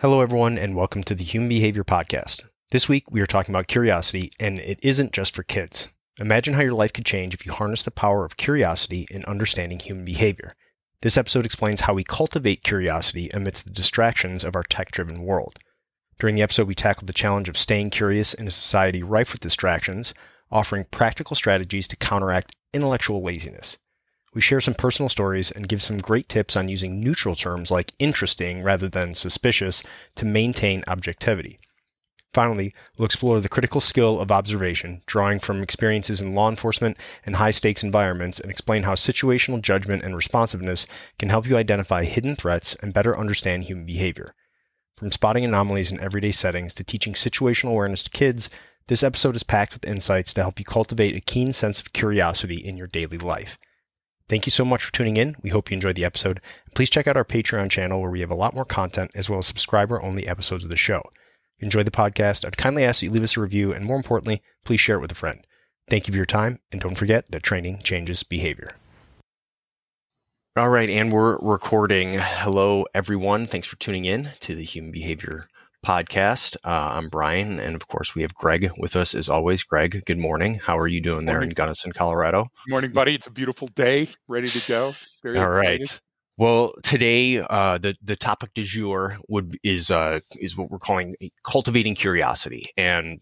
Hello, everyone, and welcome to the Human Behavior Podcast. This week, we are talking about curiosity, and it isn't just for kids. Imagine how your life could change if you harness the power of curiosity in understanding human behavior. This episode explains how we cultivate curiosity amidst the distractions of our tech-driven world. During the episode, we tackled the challenge of staying curious in a society rife with distractions, offering practical strategies to counteract intellectual laziness. We share some personal stories and give some great tips on using neutral terms like interesting rather than suspicious to maintain objectivity. Finally, we'll explore the critical skill of observation, drawing from experiences in law enforcement and high-stakes environments, and explain how situational judgment and responsiveness can help you identify hidden threats and better understand human behavior. From spotting anomalies in everyday settings to teaching situational awareness to kids, this episode is packed with insights to help you cultivate a keen sense of curiosity in your daily life. Thank you so much for tuning in. We hope you enjoyed the episode. Please check out our Patreon channel where we have a lot more content as well as subscriber-only episodes of the show. If you enjoyed the podcast, I'd kindly ask that you leave us a review and more importantly, please share it with a friend. Thank you for your time and don't forget that training changes behavior. All right, and we're recording. Hello, everyone. Thanks for tuning in to the Human Behavior Podcast. I'm Brian, and of course, we have Greg with us as always. Greg, good morning. How are you doing there in Gunnison, Colorado? Morning, buddy. It's a beautiful day, ready to go. Very All excited. right. Well, today the topic du jour is what we're calling cultivating curiosity, and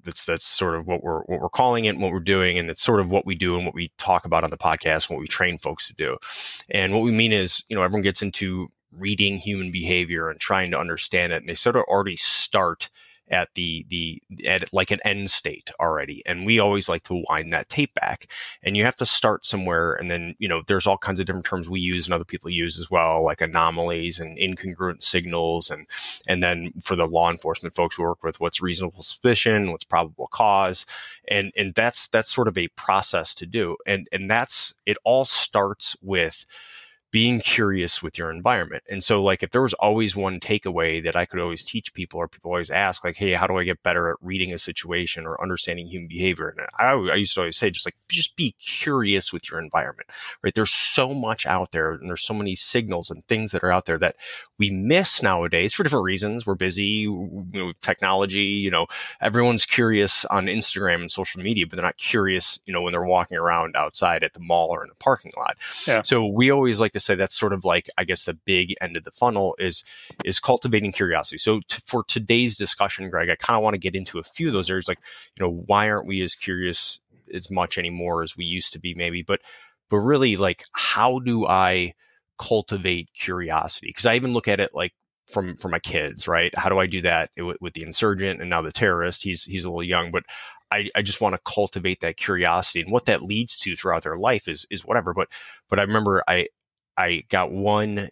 that's sort of what we're calling it, and what we're doing, and it's sort of what we do and what we talk about on the podcast, and what we train folks to do. And what we mean is, everyone gets into reading human behavior and trying to understand it, and they sort of already start at at like an end state already. And we always like to wind that tape back, and you have to start somewhere. And then, there's all kinds of different terms we use and other people use as well, like anomalies and incongruent signals. And then for the law enforcement folks we work with, what's reasonable suspicion, what's probable cause. And that's sort of a process to do. And it all starts with being curious with your environment. And so, like, if there was always one takeaway that I could always teach people, or people always ask, like, hey, how do I get better at reading a situation or understanding human behavior? And I used to always say, just be curious with your environment, right? There's so much out there, and there's so many signals and things that are out there that we miss nowadays for different reasons. We're busy, technology, everyone's curious on Instagram and social media, but they're not curious, when they're walking around outside at the mall or in the parking lot. Yeah. So we always like to say that's sort of like, I guess, the big end of the funnel is cultivating curiosity. So for today's discussion, Greg, I kind of want to get into a few of those areas, like, why aren't we as curious as much anymore as we used to be, maybe, but really, like, how do I cultivate curiosity? Because I even look at it like from my kids, right? How do I do that with the insurgent and now the terrorist? He's a little young, but I just want to cultivate that curiosity, and what that leads to throughout their life is whatever. But I remember I got one,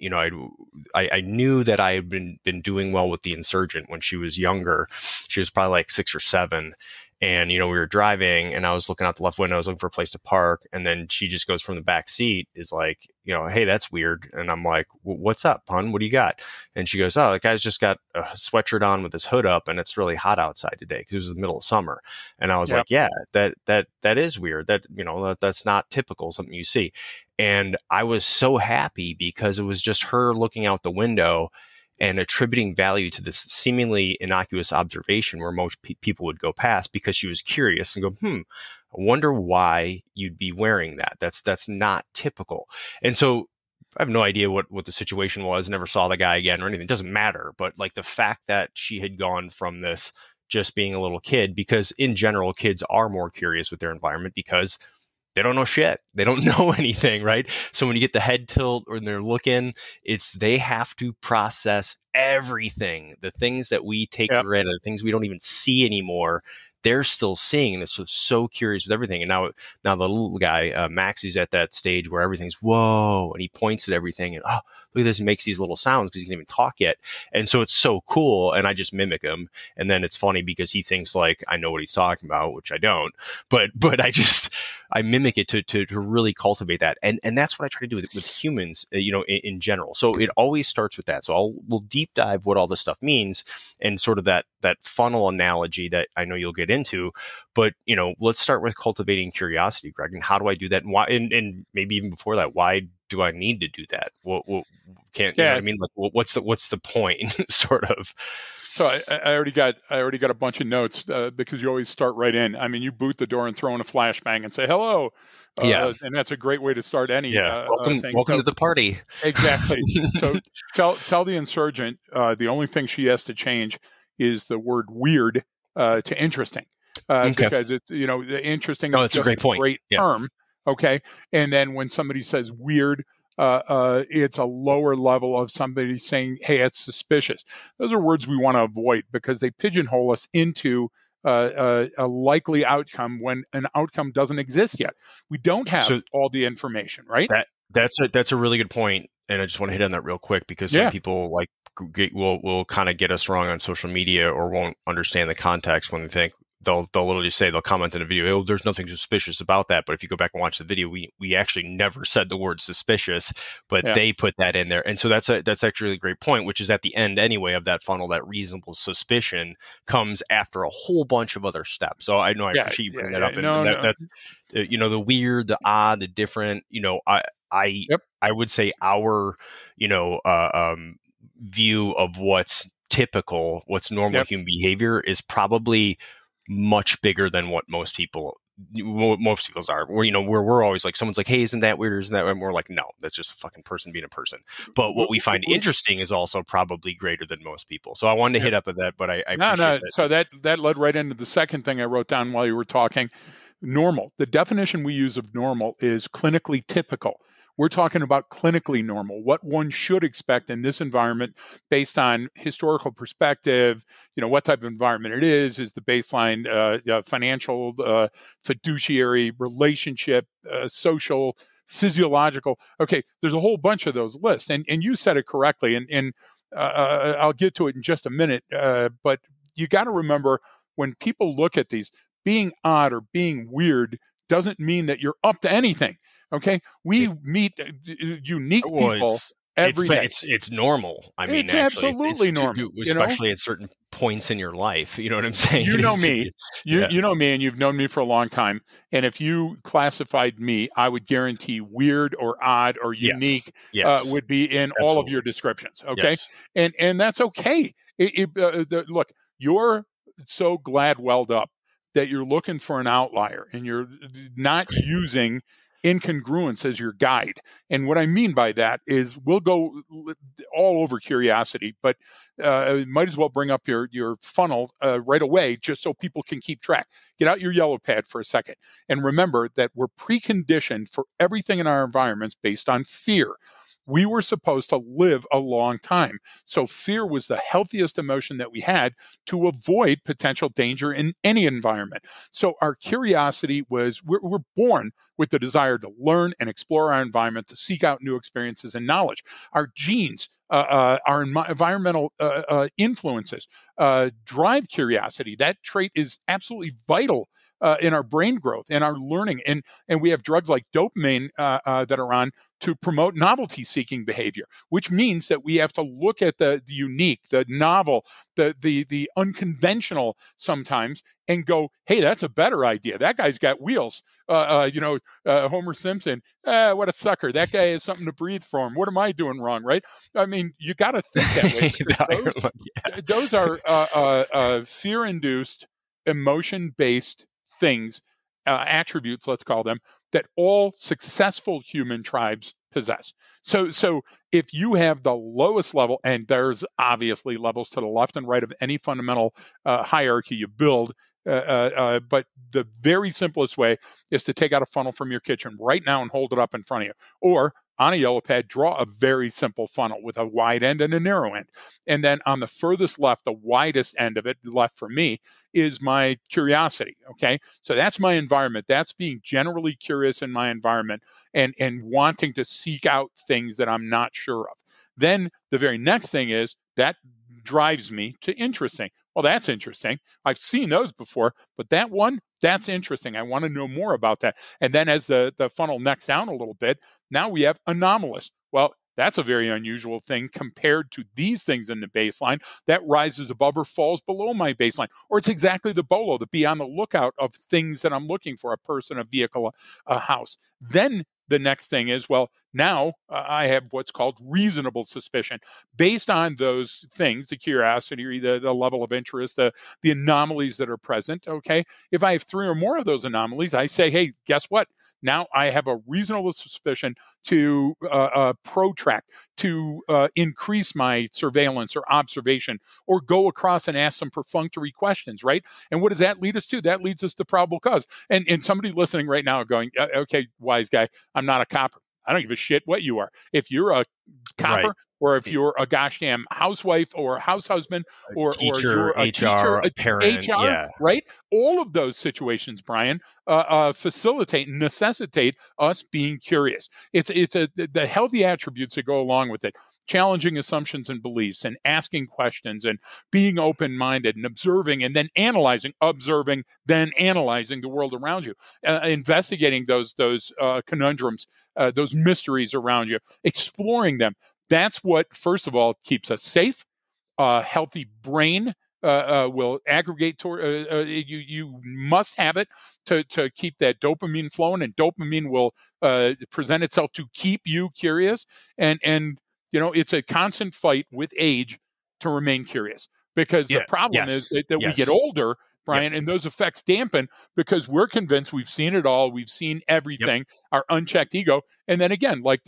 I knew that I had been doing well with the insurgent when she was younger. She was probably like 6 or 7. And, we were driving, and I was looking out the left window. I was looking for a place to park. And then she just goes from the back seat, is like, hey, that's weird. And I'm like, what's up, hon? What do you got? And she goes, oh, the guy's just got a sweatshirt on with his hood up, and it's really hot outside today because it was the middle of summer. And I was like, yeah, that is weird. That's not typical, something you see. And I was so happy because it was just her looking out the window and attributing value to this seemingly innocuous observation where most people would go past, because she was curious and go, I wonder why you'd be wearing that. That's not typical. And so I have no idea what the situation was, never saw the guy again or anything. It doesn't matter. But like the fact that she had gone from this just being a little kid, because in general, kids are more curious with their environment because they don't know shit. They don't know anything, right? So when you get the head tilt or they're looking, they have to process everything. The things that we take for granted, the things we don't even see anymore, they're still seeing. And it's so curious with everything. And now the little guy, Max, is at that stage where everything's whoa, and he points at everything, and oh, look at this, he makes these little sounds because he can't even talk yet. And so it's so cool, and I just mimic him. And then it's funny because he thinks like I know what he's talking about, which I don't. But I mimic it to really cultivate that. And that's what I try to do with humans, in general. So it always starts with that. So we'll deep dive what all this stuff means, and sort of that funnel analogy that I know you'll get into. But, let's start with cultivating curiosity, Greg. And how do I do that? And why? And maybe even before that, why do I need to do that? What can't, you know what Yeah. I mean? Like, what's the point, sort of? So I already got a bunch of notes because you always start right in. I mean, you boot the door and throw in a flashbang and say hello, Yeah. and that's a great way to start any Yeah. thing. Welcome So to the party. exactly. So tell the insurgent the only thing she has to change is the word weird to interesting, Okay. because it's interesting No, is that's a just great a point. great Yeah. term. Okay, and then when somebody says weird. It's a lower level of somebody saying, "Hey, it's suspicious." Those are words we want to avoid because they pigeonhole us into a likely outcome when an outcome doesn't exist yet. We don't So have all the information, right? that's a really good point, and I just want to hit on that real quick because some Yeah, people like will kind of get us wrong on social media or won't understand the context when they think they'll literally say they'll comment in a video, oh, there's nothing suspicious about that. But if you go back and watch the video, we actually never said the word suspicious, but yeah, they put that in there. And so that's actually a great point, which is at the end anyway of that funnel, that reasonable suspicion comes after a whole bunch of other steps. So I know I yeah, appreciate you yeah, bringing that yeah. up, and No, no. that's the weird, the odd, the different. I Yep, I would say our view of what's typical, what's normal yep. human behavior is probably much bigger than what most people's are. Where we're always like, someone's like, hey, isn't that weird? Isn't that? And we're like, no, that's just a fucking person being a person. But what we find interesting is also probably greater than most people. So I wanted to Yep. hit up with that, but I No, appreciate no. that. So that led right into the second thing I wrote down while you were talking. Normal. The definition we use of normal is clinically typical. We're talking about clinically normal, what one should expect in this environment based on historical perspective, what type of environment it is the baseline financial, fiduciary, relationship, social, physiological. Okay, there's a whole bunch of those lists. And you said it correctly, and I'll get to it in just a minute, but you got to remember when people look at these, being odd or being weird doesn't mean that you're up to anything. Okay, we It, meet unique well, people every day. it's normal. I mean, It's actually, it's absolutely normal. especially at certain points in your life. You know what I'm saying? You It know is, me. You yeah, you know me, and you've known me for a long time. And if you classified me, I would guarantee weird or odd or yes, unique yes, would be in all of your absolutely, descriptions. Okay, yes. and that's okay. Look, you're so glad welled up that you're looking for an outlier, and you're not using incongruence as your guide. And what I mean by that is we'll go all over curiosity, but might as well bring up your funnel right away just so people can keep track. Get out your yellow pad for a second and remember that we're preconditioned for everything in our environments based on fear. We were supposed to live a long time. So fear was the healthiest emotion that we had to avoid potential danger in any environment. So our curiosity was, we're born with the desire to learn and explore our environment, to seek out new experiences and knowledge. Our genes, our environmental influences drive curiosity. That trait is absolutely vital in our brain growth and our learning. And we have drugs like dopamine that are on to promote novelty-seeking behavior, which means that we have to look at the unique, the novel, the unconventional sometimes, and go, "Hey, that's a better idea. That guy's got wheels." Homer Simpson, what a sucker. That guy has something to breathe for him. What am I doing wrong, right? I mean, you got to think that way because Yeah. those are fear-induced, emotion-based things, attributes, let's call them, that all successful human tribes possess. So if you have the lowest level, and there's obviously levels to the left and right of any fundamental hierarchy you build, but the very simplest way is to take out a funnel from your kitchen right now and hold it up in front of you. Or on a yellow pad, draw a very simple funnel with a wide end and a narrow end. And then on the furthest left, the widest end of it, left for me, is my curiosity. Okay. So that's my environment. That's being generally curious in my environment and wanting to seek out things that I'm not sure of. Then the very next thing is that drives me to interesting. Well, that's interesting. I've seen those before, but that one, that's interesting. I want to know more about that. And then as the funnel necks down a little bit, now we have anomalous. Well, that's a very unusual thing compared to these things in the baseline that rises above or falls below my baseline. Or it's exactly the bolo, to be on the lookout of things that I'm looking for, a person, a vehicle, a house. Then the next thing is, well, now I have what's called reasonable suspicion based on those things, the curiosity, the level of interest, the anomalies that are present. Okay. If I have 3 or more of those anomalies, I say, hey, guess what? Now I have a reasonable suspicion to protract, to increase my surveillance or observation, or go across and ask some perfunctory questions, right? And what does that lead us to? That leads us to probable cause. And somebody listening right now going, okay, wise guy, I'm not a copper. I don't give a shit what you are. If you're a copper, Right. or if you're a gosh damn housewife or house husband, or Teacher, you're a teacher, HR, parent. HR, Yeah. right? All of those situations, Brian, facilitate, necessitate us being curious. It's the healthy attributes that go along with it: challenging assumptions and beliefs, and asking questions, and being open-minded, and observing, and then analyzing, observing, then analyzing the world around you, investigating those conundrums, those mysteries around you, exploring them. That's what, first of all, keeps us safe. A healthy brain will aggregate toward you must have it to keep that dopamine flowing, and dopamine will present itself to keep you curious. And it's a constant fight with age to remain curious, because the Yeah. problem is Yes. that we get Yes. older, Yep. Brian, and those effects dampen because we're convinced we've seen it all, we've seen Yep. everything, our unchecked ego. And then again, like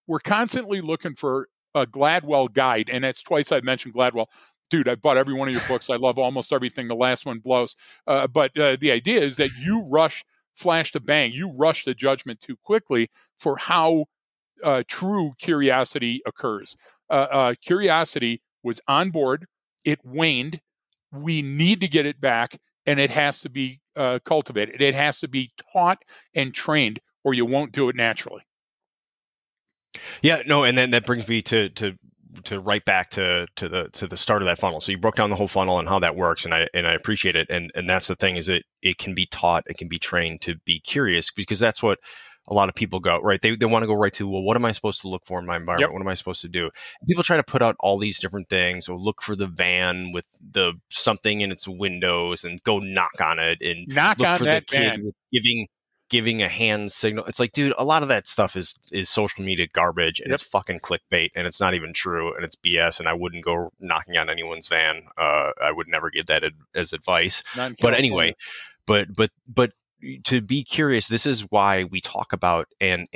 we're constantly looking for a Gladwell guide, and that's twice I've mentioned Gladwell. Dude, I bought every one of your books. I love almost everything. The last one blows. But the idea is that you rush flash to bang. You rush the judgment too quickly for how true curiosity occurs. Curiosity was on board. It waned. We need to get it back, and it has to be cultivated. It has to be taught and trained, or you won't do it naturally. Yeah, no, and then that brings me to right back to the start of that funnel. So you broke down the whole funnel and how that works, and I appreciate it. And that's the thing, is it can be taught, it can be trained to be curious, because that's what a lot of people go, right? They want to go right to, well, what am I supposed to look for in my environment? Yep. What am I supposed to do? And people try to put out all these different things, or look for the van with the something in its windows and go knock on it, and Knock look on for the that kid van. with giving a hand signal. It's like, dude, a lot of that stuff is social media garbage, and Yep. it's fucking clickbait, and it's not even true, and it's BS. And I wouldn't go knocking on anyone's van. I would never give that as advice. Not in But California. anyway, but to be curious, this is why we talk about and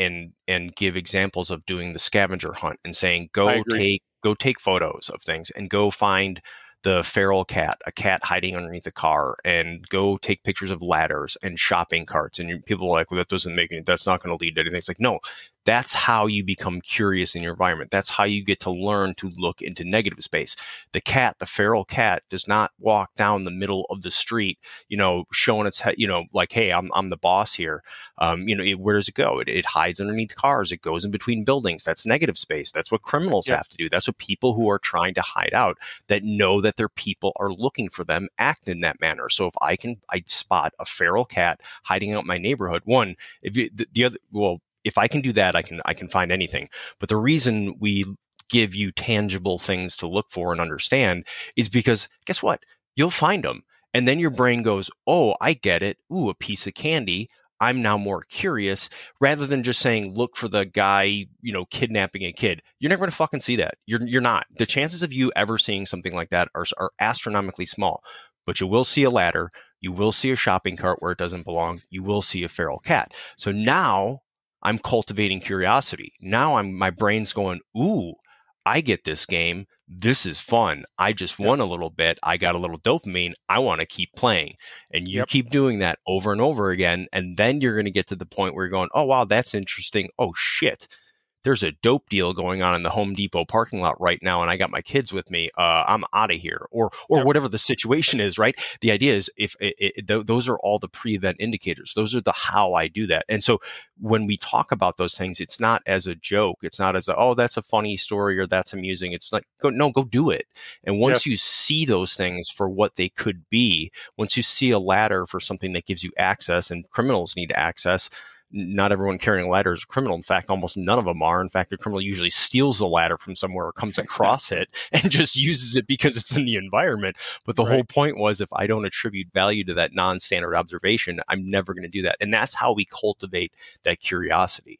give examples of doing the scavenger hunt, and saying, I go agree. take photos of things, and go find the feral cat, a cat hiding underneath a car, and go take pictures of ladders and shopping carts. And people are like, well, that's not going to lead to anything. It's like, no, that's how you become curious in your environment. That's how you get to learn to look into negative space. The feral cat does not walk down the middle of the street, showing its head, like, hey, I'm the boss here. Where does it go? It hides underneath cars. It goes in between buildings. That's negative space. That's what criminals Yep. have to do. That's what people who are trying to hide out, that know that their people are looking for them, act in that manner. So if I'd spot a feral cat hiding out in my neighborhood. One, if I can do that, I can find anything. But the reason we give you tangible things to look for and understand is because, guess what? You'll find them. And then your brain goes, oh, I get it. Ooh, a piece of candy. I'm now more curious, rather than just saying, look for the guy, kidnapping a kid. You're never going to fucking see that. You're not. The chances of you ever seeing something like that are astronomically small. But you will see a ladder. You will see a shopping cart where it doesn't belong. You will see a feral cat. So now I'm cultivating curiosity. Now my brain's going, ooh, I get this game. This is fun. I just won a little bit. I got a little dopamine. I want to keep playing. And you keep doing that over and over again. And then you're going to get to the point where you're going, oh, wow, that's interesting. Oh, shit. There's a dope deal going on in the Home Depot parking lot right now, and I got my kids with me. I'm out of here, or whatever the situation is, right? The idea is, those are all the pre-event indicators. Those are the how I do that. And so when we talk about those things, it's not as a joke. It's not as oh, that's a funny story or that's amusing. It's like, go do it. And once you see those things for what they could be, once you see a ladder for something that gives you access, and criminals need access, not everyone carrying a ladder is a criminal. In fact, almost none of them are. In fact, the criminal usually steals the ladder from somewhere or comes across it and just uses it because it's in the environment. But the whole point was, if I don't attribute value to that non-standard observation, I'm never going to do that. And that's how we cultivate that curiosity.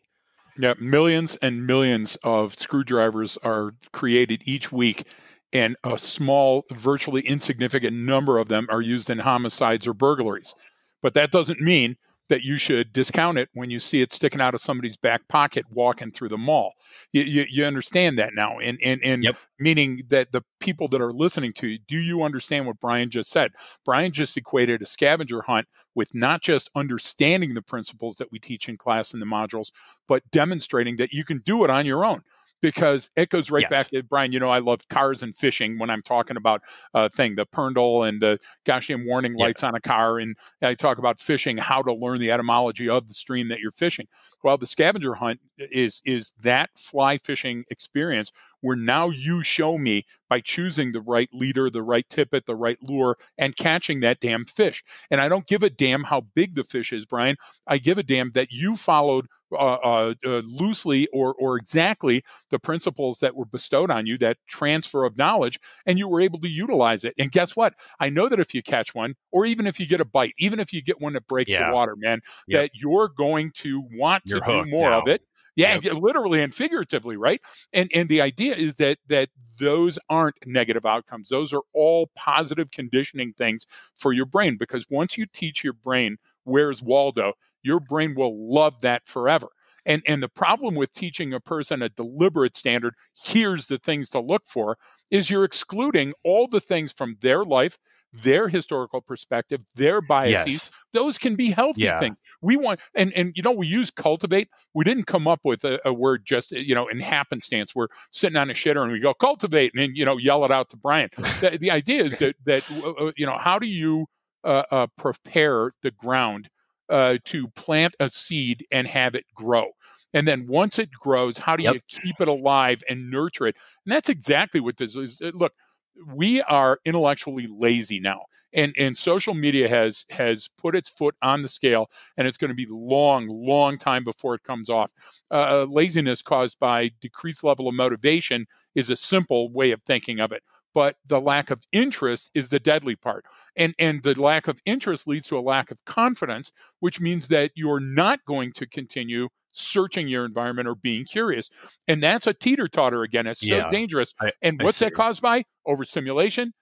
Yeah, millions and millions of screwdrivers are created each week, and a small, virtually insignificant number of them are used in homicides or burglaries. But that doesn't mean that you should discount it when you see it sticking out of somebody's back pocket walking through the mall. You understand that now, and Yep. meaning that the people that are listening to you, do you understand what Brian just said? Brian just equated a scavenger hunt with not just understanding the principles that we teach in class in the modules, but demonstrating that you can do it on your own. Because it goes right back to Brian. You know, I love cars and fishing when I'm talking about the Perndle and the gosh damn warning lights on a car. And I talk about fishing, how to learn the etymology of the stream that you're fishing. Well, the scavenger hunt is that fly fishing experience where now you show me by choosing the right leader, the right tippet, the right lure, and catching that damn fish. And I don't give a damn how big the fish is, Brian. I give a damn that you followed loosely or exactly the principles that were bestowed on you, that transfer of knowledge, and you were able to utilize it. And guess what? I know that if you catch one, or even if you get a bite, even if you get one that breaks the water, man, that you're going to want to do more of it. Yeah, literally and figuratively, right? And the idea is that those aren't negative outcomes. Those are all positive conditioning things for your brain, because once you teach your brain where's Waldo, your brain will love that forever. And the problem with teaching a person a deliberate standard, here's the things to look for, is you're excluding all the things from their life, their historical perspective, their biases. Yes. Those can be healthy things. We want, and we use cultivate. We didn't come up with a word just, in happenstance. We're sitting on a shitter and we go cultivate and yell it out to Brian. The idea is that how do you prepare the ground to plant a seed and have it grow? And then once it grows, how do you keep it alive and nurture it? And that's exactly what this is. Look, we are intellectually lazy now. And social media has put its foot on the scale, and it's going to be long time before it comes off. Laziness caused by decreased level of motivation is a simple way of thinking of it. But the lack of interest is the deadly part. And the lack of interest leads to a lack of confidence, which means that you're not going to continue searching your environment or being curious. And that's a teeter-totter again. It's so dangerous. And what's that caused by? Overstimulation,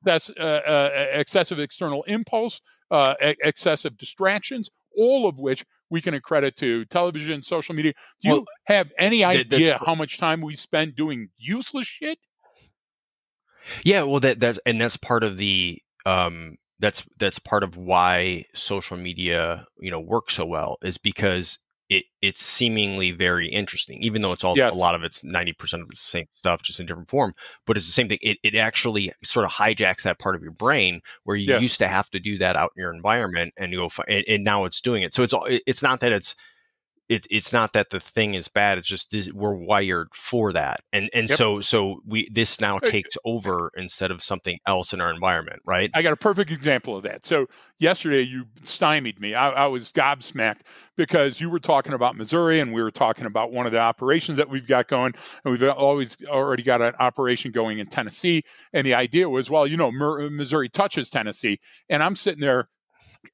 excessive external impulse, excessive distractions, all of which we can accredit to television, social media. Do you have any idea how much time we spend doing useless shit? Yeah, well, that's part of the that's part of why social media works so well, is because it's seemingly very interesting, even though it's a lot of it's 90% of the same stuff, just in different form. But it's the same thing. It actually sort of hijacks that part of your brain where you used to have to do that out in your environment, and you go and now it's doing it. So it's not that it's not that the thing is bad. It's just we're wired for that, and so this now takes over instead of something else in our environment, right? I got a perfect example of that. So yesterday you stymied me. I was gobsmacked because you were talking about Missouri, and we were talking about one of the operations that we've got going, and we've already got an operation going in Tennessee. And the idea was, well, Missouri touches Tennessee, and I'm sitting there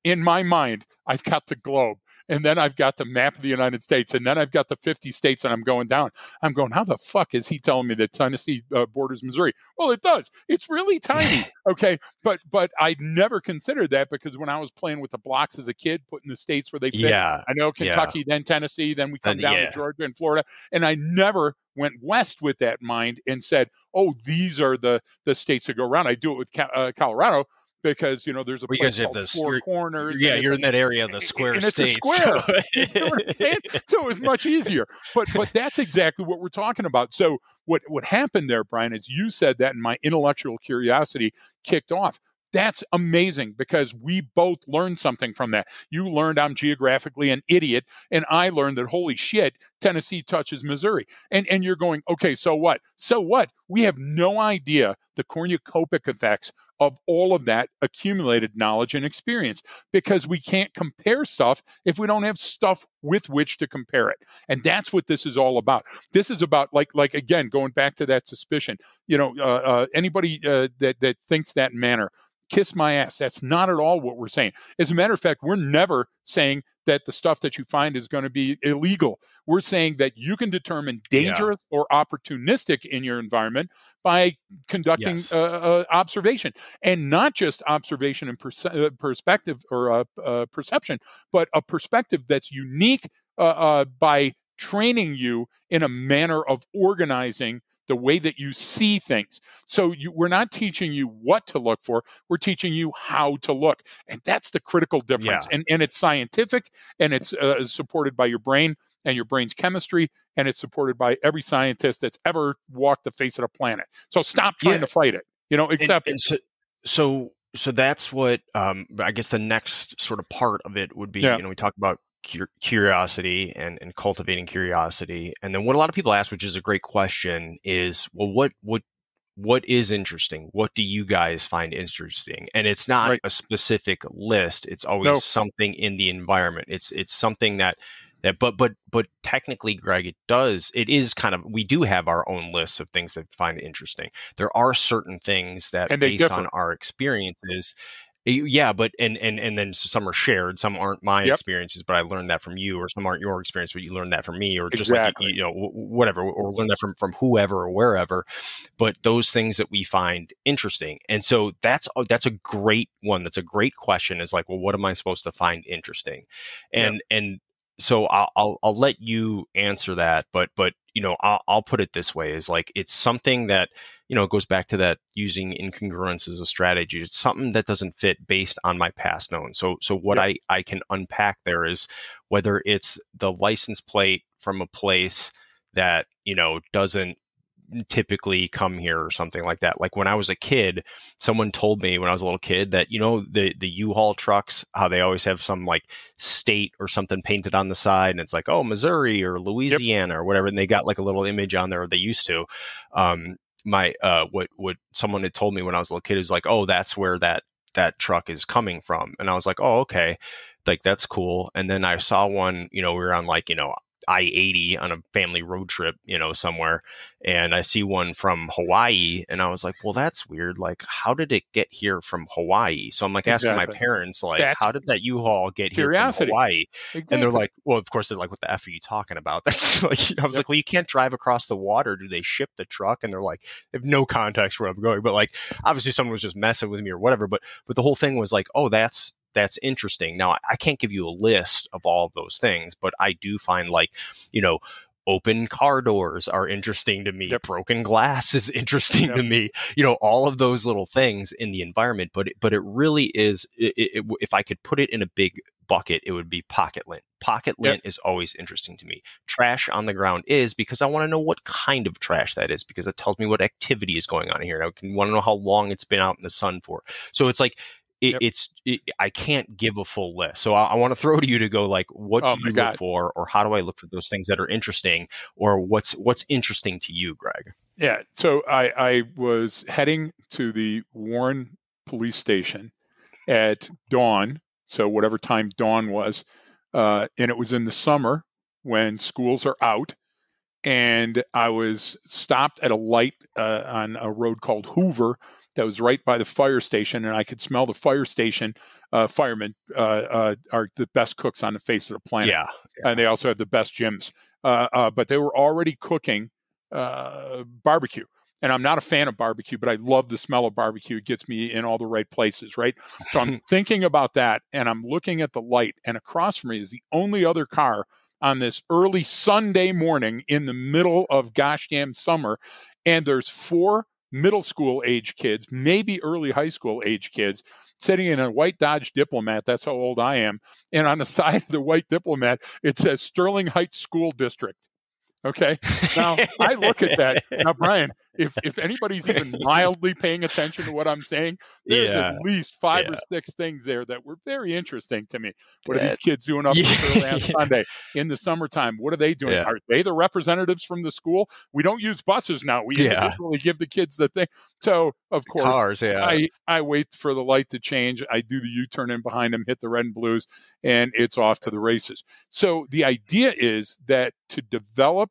in my mind, I've got the globe. And then I've got the map of the United States, and then I've got the 50 states, and I'm going down. I'm going, how the fuck is he telling me that Tennessee borders Missouri? Well, it does. It's really tiny, okay? But I never considered that, because when I was playing with the blocks as a kid, putting the states where they fit, I know Kentucky, then Tennessee, then we come down to Georgia and Florida, and I never went west with that mind and said, oh, these are the states that go around. I do it with Colorado, because there's a place called Four Corners. Yeah, you're in that area of the square and states. It's a square. You know what I'm saying? So it was much easier. But that's exactly what we're talking about. So what happened there, Brian, is you said that, and my intellectual curiosity kicked off. That's amazing because we both learned something from that. You learned I'm geographically an idiot, and I learned that, holy shit, Tennessee touches Missouri. And you're going, okay, so what? So what? We have no idea the cornucopic effects of all of that accumulated knowledge and experience, because we can't compare stuff if we don't have stuff with which to compare it. And that's what this is all about. This is about, like again, going back to that suspicion. Anybody that thinks that manner, kiss my ass. That's not at all what we're saying. As a matter of fact, we're never saying that the stuff that you find is going to be illegal. We're saying that you can determine dangerous or opportunistic in your environment by conducting Yes. observation, and not just observation and perspective or perception, but a perspective that's unique by training you in a manner of organizing the way that you see things. So we're not teaching you what to look for. We're teaching you how to look. And that's the critical difference. Yeah. And it's scientific, and it's supported by your brain and your brain's chemistry, and it's supported by every scientist that's ever walked the face of the planet. So stop trying to fight it. Accept it. So that's what I guess the next sort of part of it would be. We talk about curiosity and cultivating curiosity, and then what a lot of people ask, which is a great question, is, well, what is interesting? What do you guys find interesting? And it's not a specific list. It's always something in the environment. It's something that but technically, Greg, it is kind of, we do have our own lists of things that we find interesting. There are certain things that, based on our experiences, but and then some are shared, some aren't my experiences, but I learned that from you, or some aren't your experience, but you learned that from me, or just like, whatever, or learn that from whoever or wherever. But those things that we find interesting, and so that's a great one. That's a great question. Is like, well, what am I supposed to find interesting? And so I'll let you answer that, but I'll put it this way: is like, it's something that, it goes back to that using incongruence as a strategy. It's something that doesn't fit based on my past known. So what I can unpack there is whether it's the license plate from a place that doesn't typically come here or something like that. Like when I was a kid, someone told me when I was a little kid that, the U-Haul trucks, how they always have some like state or something painted on the side, and it's like, oh, Missouri or Louisiana or whatever, and they got like a little image on there, or they used to. What someone had told me when I was a little kid is like, oh, that's where that truck is coming from. And I was like, oh, okay, like that's cool. And then I saw one, we were on like, I-80 on a family road trip, somewhere, and I see one from Hawaii, and I was like, well, that's weird. Like, how did it get here from Hawaii? So I'm like asking my parents, like, how did that U-Haul get here from Hawaii? Exactly. And they're like, well, of course, they're like, what the F are you talking about? That's like, I was like, well, you can't drive across the water. Do they ship the truck? And they're like, they have no context where I'm going. But like, obviously someone was just messing with me or whatever. But the whole thing was like, oh, that's interesting. Now, I can't give you a list of all of those things, but I do find like, open car doors are interesting to me. Broken glass is interesting to me. All of those little things in the environment. But it really is, if I could put it in a big bucket, it would be pocket lint. Pocket lint is always interesting to me. Trash on the ground is, because I want to know what kind of trash that is, because it tells me what activity is going on here. I want to know how long it's been out in the sun for. So it's like, I can't give a full list. So I want to throw to you to go like, what do you look for, or how do I look for those things that are interesting, or what's interesting to you, Greg? Yeah. So I was heading to the Warren police station at dawn. So whatever time dawn was, and it was in the summer when schools are out. And I was stopped at a light on a road called Hoover that was right by the fire station, and I could smell the fire station. Firemen are the best cooks on the face of the planet. And they also have the best gyms. But they were already cooking barbecue. And I'm not a fan of barbecue, but I love the smell of barbecue. It gets me in all the right places, right? So I'm thinking about that, and I'm looking at the light, and across from me is the only other car on this early Sunday morning in the middle of gosh damn summer. And there's 4 middle school age kids, maybe early high school age kids, sitting in a white Dodge Diplomat. That's how old I am. And on the side of the white Diplomat, it says Sterling Heights School District. Okay. Now I look at that. Now, Brian, if anybody's even mildly paying attention to what I'm saying, there's at Yeah. least 5 or Yeah. 6 things there that were very interesting to me. What are these That, kids doing up this early on yeah. Sunday in the summertime? What are they doing? Yeah. Are they the representatives from the school? We don't use buses now. We Yeah. individually give the kids the thing. So, of course, Cars. Yeah. I wait for the light to change. I do the U-turn in behind them, hit the red and blues, and it's off to the races. So the idea is that to develop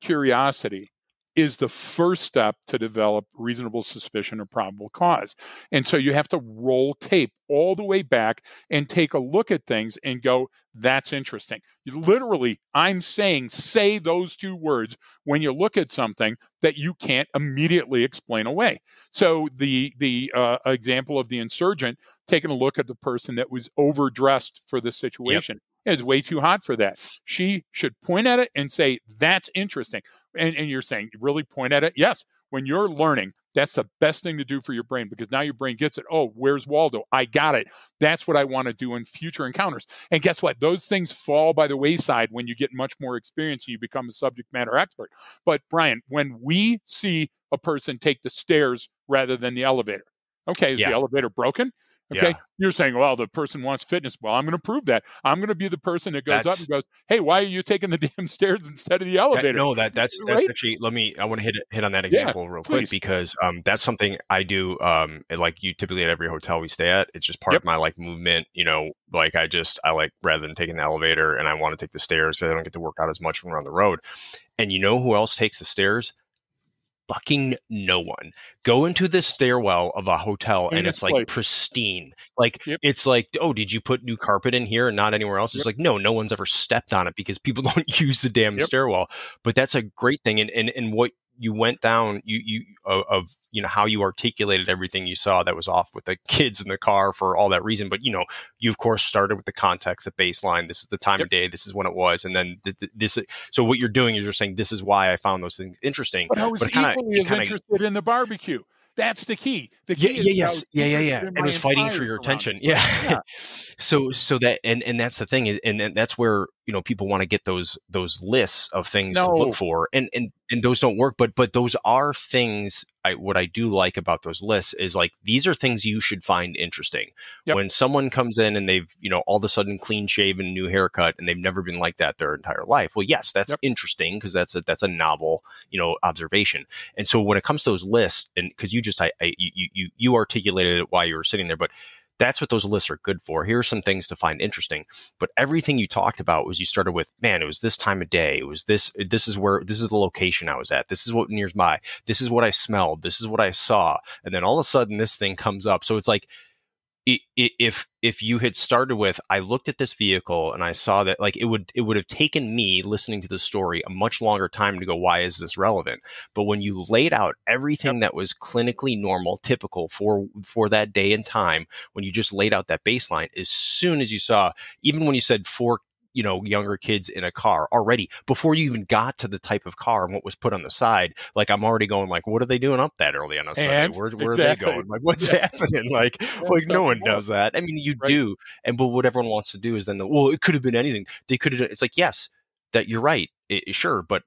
curiosity is the first step to develop reasonable suspicion or probable cause. And so you have to roll tape all the way back and take a look at things and go, that's interesting. Literally, I'm saying, say those 2 words when you look at something that you can't immediately explain away. So the example of the insurgent taking a look at the person that was overdressed for the Yep. situation. It's way too hot for that. She should point at it and say, that's interesting. And you're saying, really point at it? Yes. When you're learning, that's the best thing to do for your brain, because now your brain gets it. Oh, where's Waldo? I got it. That's what I want to do in future encounters. And guess what? Those things fall by the wayside when you get much more experience and you become a subject matter expert. But Brian, when we see a person take the stairs rather than the elevator, okay, is the Yeah. elevator broken? Okay. Yeah. You're saying, well, the person wants fitness. Well, I'm going to prove that. I'm going to be the person that goes up and goes, hey, why are you taking the damn stairs instead of the elevator? That's Right? actually, I want to hit on that Yeah, example real quick, please. because that's something I do, like you typically at every hotel we stay at. It's just part Yep. of my like movement, like I like, rather than taking the elevator, and I want to take the stairs so I don't get to work out as much when we're on the road. And you know who else takes the stairs? Fucking no one. Go into the stairwell of a hotel and Cleanest it's like place. pristine. Like, Yep. it's like, oh, did you put new carpet in here and not anywhere else? It's Yep. like, no one's ever stepped on it because people don't use the damn Yep. stairwell. But that's a great thing. And what you went down, of how you articulated everything you saw that was off with the kids in the car for all that reason. But you of course started with the context, the baseline. This is the time Yep. of day. This is when it was, and then this. So what you're doing is you're saying this is why I found those things interesting. But I was But equally as interested in the barbecue. That's the key. The key is I was interested in It my was fighting for entire your attention. surroundings. Yeah. Yeah. So that, and that's the thing is, and that's where people want to get those lists of things to No. look for, and those don't work. But those are things. What I do like about those lists is, like, these are things you should find interesting. Yep. When someone comes in and they've all of a sudden clean shaven, new haircut, and they've never been like that their entire life. Well, yes, that's Yep. interesting, because that's a novel observation. And so when it comes to those lists, and because you articulated it while you were sitting there, but that's what those lists are good for. Here are some things to find interesting. But everything you talked about was, you started with, man, it was this time of day. It was this is the location I was at. This is what nearby. This is what I smelled. This is what I saw. And then all of a sudden this thing comes up. So it's like, if you had started with, I looked at this vehicle and I saw that, like, it would have taken me listening to the story a much longer time to go, why is this relevant? But when you laid out everything that was clinically normal, typical for that day and time, when you just laid out that baseline, as soon as you saw, even when you said 4 younger kids in a car already, before you even got to the type of car and what was put on the side, like, I'm already going, like, what are they doing up that early on a Sunday? Where are they going? Like, what's happening? Like no one does that. I mean, you do. But what everyone wants to do is then, it could have been anything. They could have. It's like, yes, that you're right. Sure, but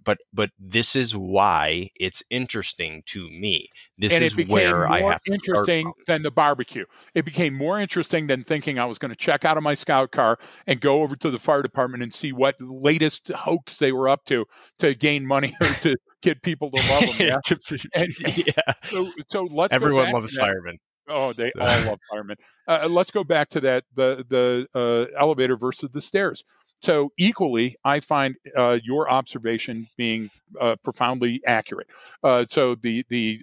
this is why it's interesting to me. This is where I have to interesting than the barbecue. It became more interesting than thinking I was going to check out of my scout car and go over to the fire department and see what latest hoax they were up to gain money or to get people to love them. Yeah. So let's. Everyone loves firemen. Oh, they all love firemen. Let's go back to that the elevator versus the stairs. So equally, I find your observation being profoundly accurate. So the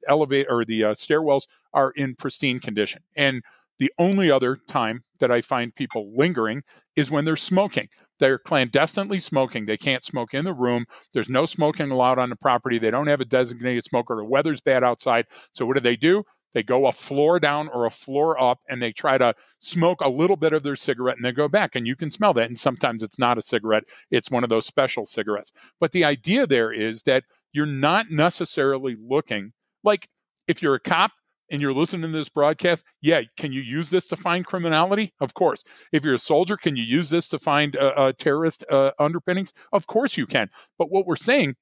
elevator or the stairwells are in pristine condition, and the only other time that I find people lingering is when they're smoking. They're clandestinely smoking. They can't smoke in the room. There's no smoking allowed on the property. They don't have a designated smoker. The weather's bad outside. So what do? They go a floor down or a floor up, and they try to smoke a little bit of their cigarette, and they go back, and you can smell that. And sometimes it's not a cigarette. It's one of those special cigarettes. But the idea there is that you're not necessarily looking, like, if you're a cop and you're listening to this broadcast, can you use this to find criminality? Of course. If you're a soldier, can you use this to find terrorist underpinnings? Of course you can. But what we're saying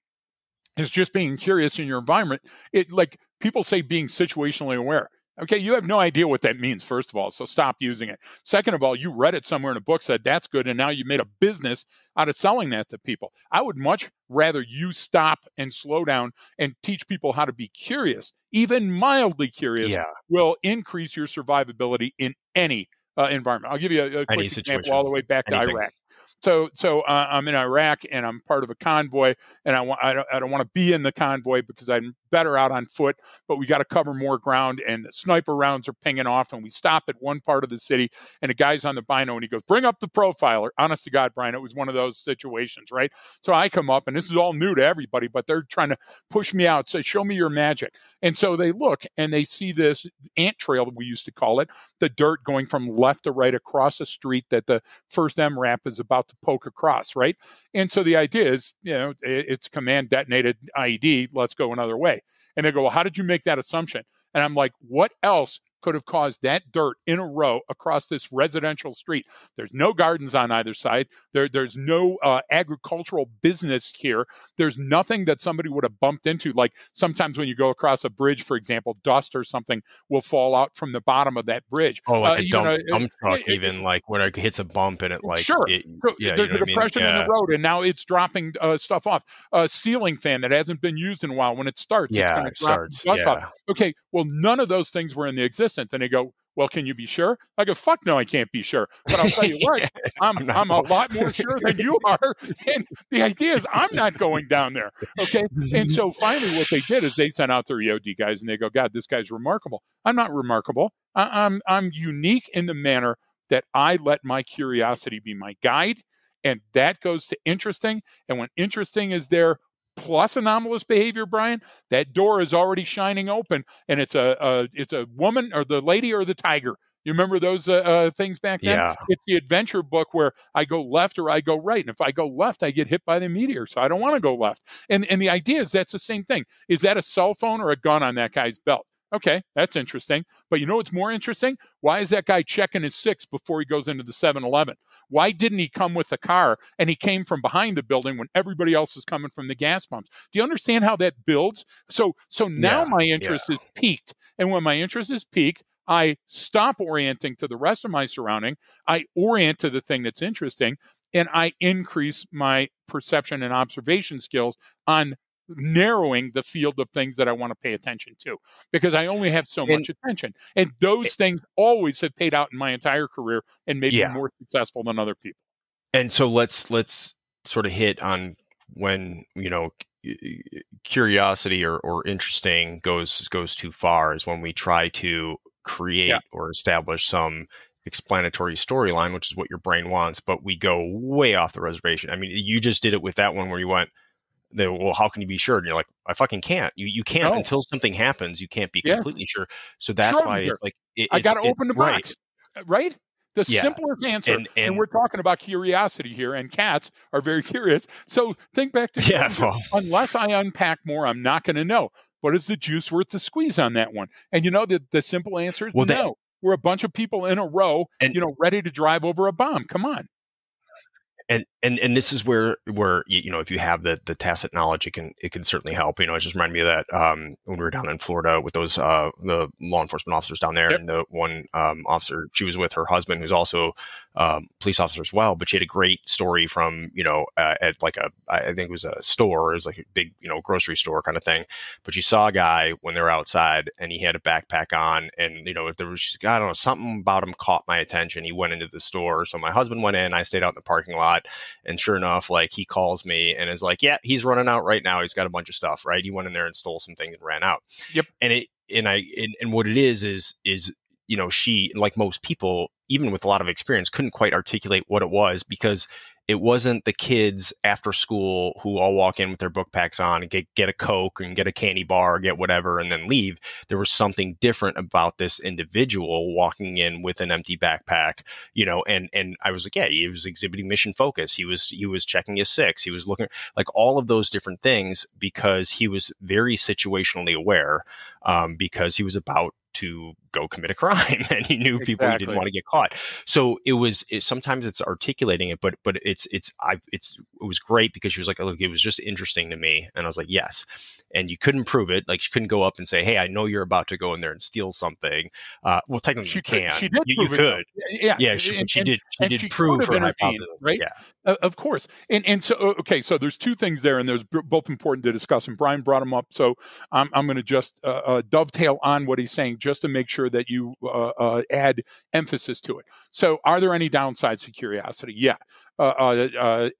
is just being curious in your environment. It, like people say, being situationally aware. Okay, you have no idea what that means, first of all, so stop using it. Second of all, you read it somewhere in a book, said that's good, and now you made a business out of selling that to people. I would much rather you stop and slow down and teach people how to be curious. Even mildly curious Yeah. will increase your survivability in any environment. I'll give you a Any quick example all situation, the way back to anything. Iraq. So I'm in Iraq and I'm part of a convoy, and I don't want to be in the convoy because I'm better out on foot. But we got to cover more ground, and the sniper rounds are pinging off. And we stop at one part of the city, and a guy's on the bino, and he goes, "Bring up the profiler." Honest to God, Brian, it was one of those situations, right? So I come up, and this is all new to everybody, but they're trying to push me out, say, "Show me your magic." And so they look and they see this ant trail, we used to call it, the dirt going from left to right across a street that the first MRAP is about to poke across, right? And so the idea is, it's command detonated IED, let's go another way. And they go, "Well, how did you make that assumption?" And I'm like, what else could have caused that dirt in a row across this residential street? There's no gardens on either side. There's no agricultural business here. There's nothing that somebody would have bumped into. Like sometimes when you go across a bridge, for example, dust or something will fall out from the bottom of that bridge. Oh, like a dump truck, even like when it hits a bump and it like, sure. So yeah, there's you know a what I mean? depression in the Yeah, road, and now it's dropping stuff off. A ceiling fan that hasn't been used in a while, when it starts, it's going yeah, to it drop starts. dust off. Yeah, Okay, well, none of those things were in the existence. And they go, "Well, can you be sure?" I go, "Fuck no, I can't be sure. But I'll tell you what, I'm not I'm a lot more sure than you are." And the idea is I'm not going down there. Okay. And so finally what they did is they sent out their EOD guys and they go, "God, this guy's remarkable." I'm not remarkable. I'm unique in the manner that I let my curiosity be my guide. And that goes to interesting. And when interesting is there, plus anomalous behavior, Brian, that door is already shining open, and it's a woman or the lady or the tiger. You remember those things back then? Yeah. It's the adventure book where I go left or I go right, and if I go left, I get hit by the meteor, so I don't want to go left. And the idea is that's the same thing. Is that a cell phone or a gun on that guy's belt? Okay, that's interesting. But you know what's more interesting? Why is that guy checking his six before he goes into the 7-Eleven? Why didn't he come with a car and he came from behind the building when everybody else is coming from the gas pumps? Do you understand how that builds? So now Yeah. my Yeah. interest is peaked. And when my interest is peaked, I stop orienting to the rest of my surrounding. I orient to the thing that's interesting, and I increase my perception and observation skills on narrowing the field of things that I want to pay attention to, because I only have so And much attention. And those things always have paid out in my entire career and made me yeah. more successful than other people. And so let's sort of hit on when, curiosity or interesting goes too far, is when we try to Yeah. create or establish some explanatory storyline, which is what your brain wants, but we go way off the reservation. I mean, you just did it with that one where you went, well, how can you be sure? And you're like, I fucking can't. You can't No. until something happens. You can't be Yeah. completely sure. So that's why Schrodinger. it's like I got to open the right. box, right? The Yeah. simplest answer. And And we're talking about curiosity here, and cats are very curious. So think back to yeah, Schrodinger. well, Unless I unpack more, I'm not going to know. But is the juice worth the squeeze on that one? And the simple answer is well, that no. We're a bunch of people in a row, and ready to drive over a bomb. Come on. and this is where if you have the tacit knowledge, it can certainly help. It just reminded me of that when we were down in Florida with those the law enforcement officers down there. Yep. And the one officer, she was with her husband, who's also police officer as well, but she had a great story from at like I think it was a store, it was like a big grocery store kind of thing, but she saw a guy when they were outside and he had a backpack on, and if there was, she's like, I don't know, something about him caught my attention. He went into the store, so my husband went in, I stayed out in the parking lot. And sure enough, like, he calls me and is like, yeah, he's running out right now. He's got a bunch of stuff, right? He went in there and stole some things and ran out. Yep. And what it is she, like most people, even with a lot of experience, couldn't quite articulate what it was, because it wasn't the kids after school who all walk in with their book packs on and get a Coke and get a candy bar, get whatever, and then leave. There was something different about this individual walking in with an empty backpack, and I was like, yeah, he was exhibiting mission focus. He was checking his six. He was looking, like, all of those different things, because he was very situationally aware, because he was about to go commit a crime, and he knew people he didn't Exactly. want to get caught. So sometimes it's articulating it, but it was great because she was like, look, it was just interesting to me, and I was like, yes. And you couldn't prove it. Like, she couldn't go up and say, hey, I know you're about to go in there and steal something. Well, technically you She could. She can. did You prove it, though. could. Yeah, Yeah, but she and did she could prove have her intervened, hypothesis. right? Yeah. Of course. And so, okay, so there's two things there, and there's both important to discuss. And Brian brought them up, so I'm going to just dovetail on what he's saying, just to make sure that you add emphasis to it. So, are there any downsides to curiosity? Yeah.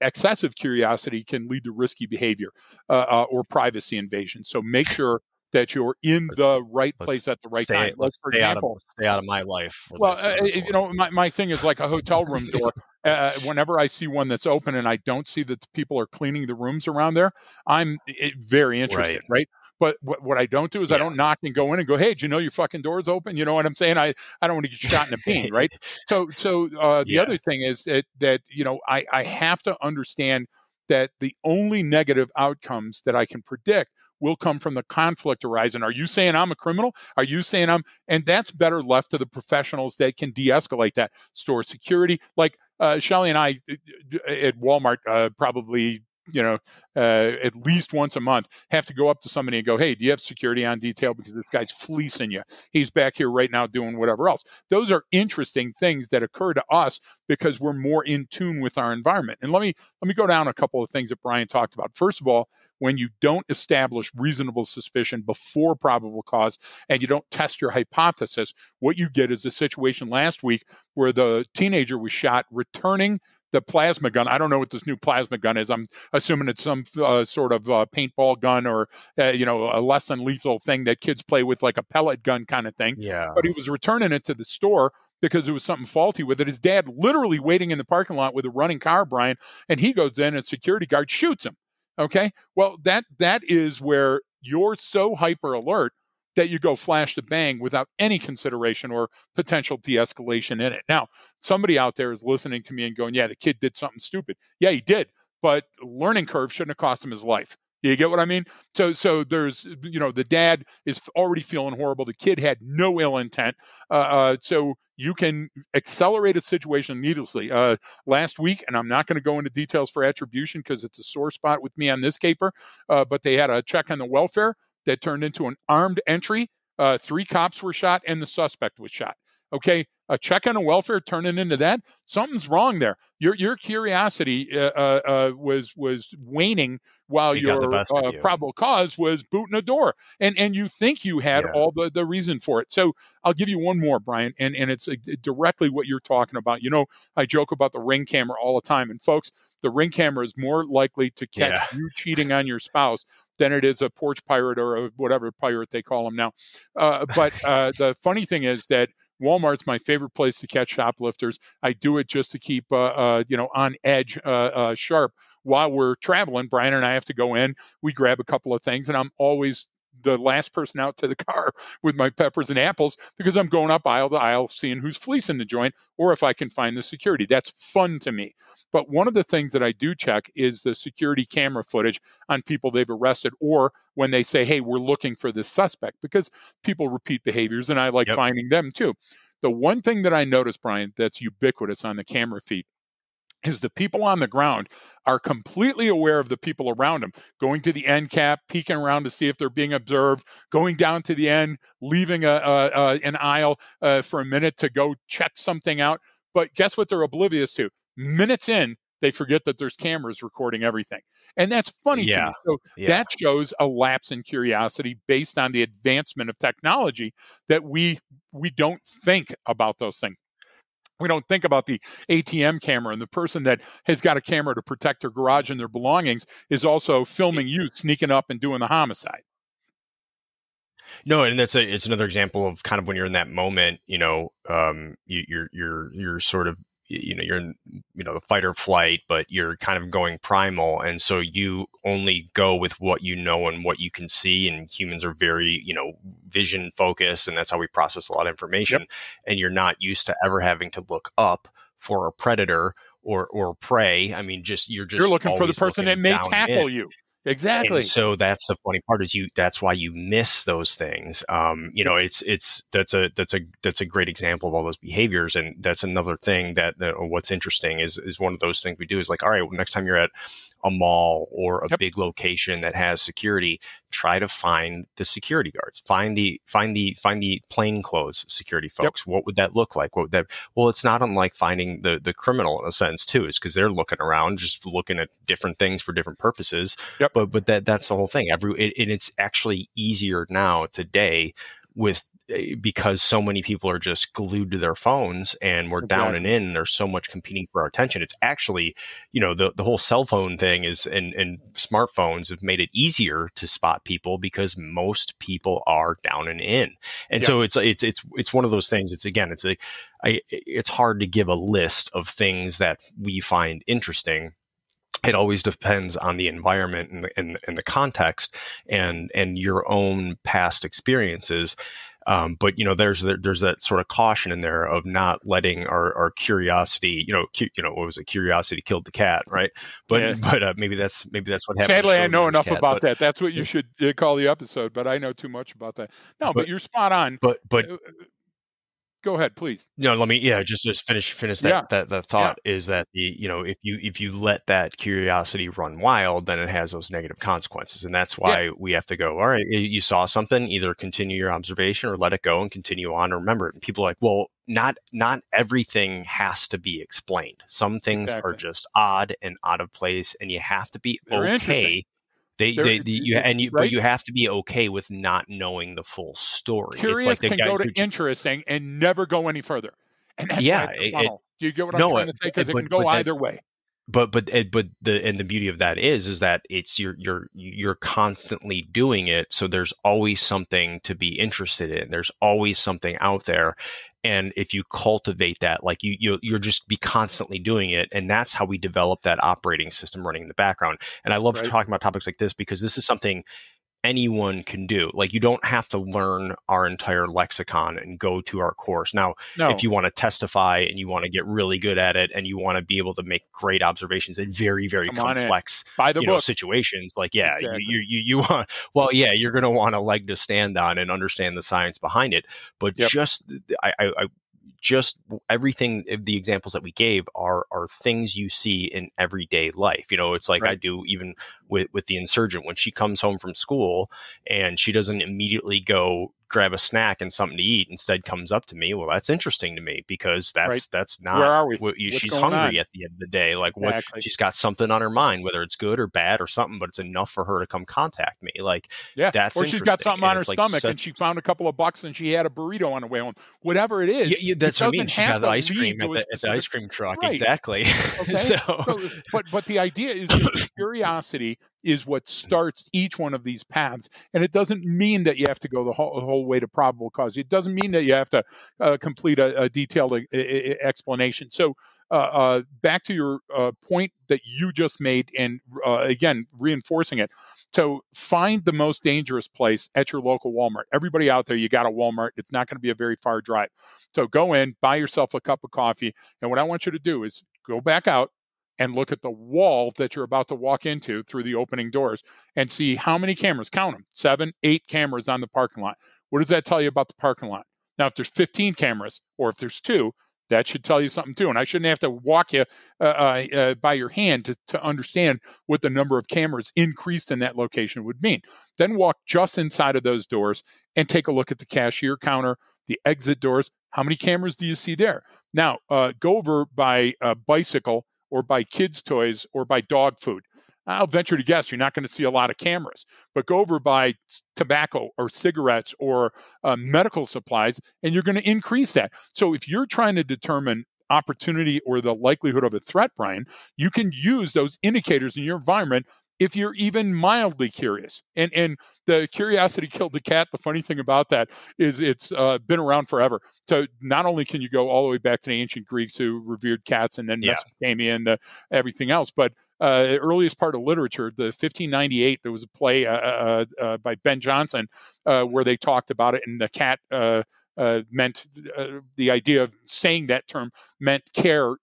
Excessive curiosity can lead to risky behavior or privacy invasion. So make sure that you're in Let's the right let's place at the right time. Like, let's for example, stay out of my life with well, this one. my thing is like a hotel room door. Whenever I see one that's open and I don't see that the people are cleaning the rooms around there, I'm very interested, Right. right? But what I don't do is I Yeah. don't knock and go in and go, hey, do you know your fucking door's open? You know what I'm saying? I don't want to get shot in a bean, right? So the Yeah. other thing is that I have to understand that the only negative outcomes that I can predict will come from the conflict arising. Are you saying I'm a criminal? Are you saying I'm? And that's better left to the professionals that can de-escalate that. Store security, like Shelly and I at Walmart, probably at least once a month, have to go up to somebody and go, hey, do you have security on detail? Because this guy's fleecing you. He's back here right now doing whatever else. Those are interesting things that occur to us because we're more in tune with our environment. And let me go down a couple of things that Brian talked about. First of all, when you don't establish reasonable suspicion before probable cause and you don't test your hypothesis, what you get is a situation last week where the teenager was shot returning the plasma gun. I don't know what this new plasma gun is. I'm assuming it's some sort of paintball gun or, a less than lethal thing that kids play with, like a pellet gun kind of thing. Yeah. But he was returning it to the store because there was something faulty with it. His dad literally waiting in the parking lot with a running car, Brian, and he goes in and security guard shoots him. Okay. Well, that is where you're so hyper alert that you go flash to bang without any consideration or potential de-escalation in it. Now, somebody out there is listening to me and going, yeah, the kid did something stupid. Yeah, he did, but learning curve shouldn't have cost him his life. You get what I mean? So there's, the dad is already feeling horrible. The kid had no ill intent. So you can accelerate a situation needlessly. Last week, and I'm not going to go into details for attribution because it's a sore spot with me on this caper, but they had a check on the welfare that turned into an armed entry. 3 cops were shot and the suspect was shot. Okay, a check on a welfare turning into that, something's wrong there. Your curiosity was waning while It got the your best of you. probable cause was booting a door, and you think you had Yeah. all the reason for it. So I'll give you one more, Brian, and it's directly what you're talking about. I joke about the Ring camera all the time, and folks, the Ring camera is more likely to catch Yeah. you cheating on your spouse than it is a porch pirate or a whatever pirate they call them now. But the funny thing is that Walmart's my favorite place to catch shoplifters. I do it just to keep, on edge, sharp. While we're traveling, Brian and I have to go in. We grab a couple of things, and I'm always the last person out to the car with my peppers and apples because I'm going up aisle to aisle, seeing who's fleecing the joint or if I can find the security. That's fun to me. But one of the things that I do check is the security camera footage on people they've arrested, or when they say, hey, we're looking for this suspect, because people repeat behaviors and I like Yep. finding them too. The one thing that I noticed, Brian, that's ubiquitous on the camera feed is the people on the ground are completely aware of the people around them, going to the end cap, peeking around to see if they're being observed, going down to the end, leaving an aisle for a minute to go check something out. But guess what they're oblivious to? Minutes in, they forget that there's cameras recording everything. And that's funny to Yeah. me. So Yeah. that shows a lapse in curiosity based on the advancement of technology that we don't think about those things. We don't think about the ATM camera, and the person that has got a camera to protect their garage and their belongings is also filming you sneaking up and doing the homicide. No, and it's another example of kind of when you're in that moment, you're sort of, you're in, the fight or flight, but you're kind of going primal. And so you only go with what you know and what you can see. And humans are very, vision focused, and that's how we process a lot of information. Yep. And you're not used to ever having to look up for a predator or prey. I mean, you're looking for the person that may tackle you. Exactly. And so that's the funny part is that's why you miss those things. That's a great example of all those behaviors. And that's another thing that what's interesting is one of those things we do is like, all right, well, next time you're at a mall or a Yep. big location that has security, try to find the security guards, find the plainclothes security Yep. folks. What would that look like? What would that, well, it's not unlike finding the criminal in a sense too, is because they're looking around, just looking at different things for different purposes. Yep. But that's the whole thing. It's actually easier now today with because so many people are just glued to their phones and we're down and in. And there's so much competing for our attention. It's actually, the whole cell phone thing is and smartphones have made it easier to spot people because most people are down and in. And so it's one of those things. It's hard to give a list of things that we find interesting. It always depends on the environment and the context and your own past experiences. But there's that sort of caution in there of not letting our curiosity, what was it? Curiosity killed the cat, right? But maybe that's what happened. Sadly, I know enough about that. That's what you should call the episode. But I know too much about that. No, but you're spot on. But go ahead, please. Let me just finish that thought is that if you let that curiosity run wild, then it has those negative consequences. And that's why we have to go, all right, you saw something, either continue your observation or let it go and continue on to remember it. And people are like, well, not everything has to be explained. Some things are just odd and out of place, and you have to be okay. But you have to be okay with not knowing the full story. Curious can go to interesting and never go any further. And that's why it's a funnel. Do you get what I'm trying to say? Because it can go either way. But the beauty of that is that it's you're constantly doing it. So there's always something to be interested in. There's always something out there. And if you cultivate that, like you're just be constantly doing it. And that's how we develop that operating system running in the background. And I love talking about topics like this because this is something anyone can do. Like, you don't have to learn our entire lexicon and go to our course. Now, if you want to testify and you want to get really good at it and you want to be able to make great observations in very, very complex situations, like, you want, you're going to want a leg to stand on and understand the science behind it. But just everything, the examples that we gave are things you see in everyday life. It's like I do even with the insurgent, when she comes home from school and she doesn't immediately go grab a snack and something to eat, instead comes up to me. Well, that's interesting to me because that's not where are we? She's hungry at the end of the day. Like, what she's got something on her mind, whether it's good or bad or something, but it's enough for her to come contact me. Like, that's or she's got something on her stomach and she found a couple of bucks and she had a burrito on the way home. Whatever it is, that's what I mean. She got the ice cream at the ice cream truck. Exactly. Okay? But the idea is that curiosity is what starts each one of these paths. And it doesn't mean that you have to go the whole way to probable cause. It doesn't mean that you have to complete a detailed explanation. So back to your point that you just made, and again, reinforcing it. So find the most dangerous place at your local Walmart. Everybody out there, you got a Walmart. It's not going to be a very far drive. So go in, buy yourself a cup of coffee. And what I want you to do is go back out and look at the wall that you're about to walk into through the opening doors and see how many cameras. Count them. 7, 8 cameras on the parking lot. What does that tell you about the parking lot? Now, if there's 15 cameras or if there's 2, that should tell you something too. And I shouldn't have to walk you by your hand to understand what the number of cameras increased in that location would mean. Then walk just inside of those doors and take a look at the cashier counter, the exit doors. How many cameras do you see there? Now, go over by bicycle or by kids' toys or by dog food. I'll venture to guess you're not going to see a lot of cameras, but go over by tobacco or cigarettes or medical supplies, and you're going to increase that. So if you're trying to determine opportunity or the likelihood of a threat, Brian, you can use those indicators in your environment if you're even mildly curious. And the curiosity killed the cat. The funny thing about that is it's been around forever. So not only can you go all the way back to the ancient Greeks who revered cats and then Mesopotamia and everything else, but earliest part of literature, the 1598, there was a play by Ben Jonson where they talked about it, and the cat meant the idea of saying that term meant care,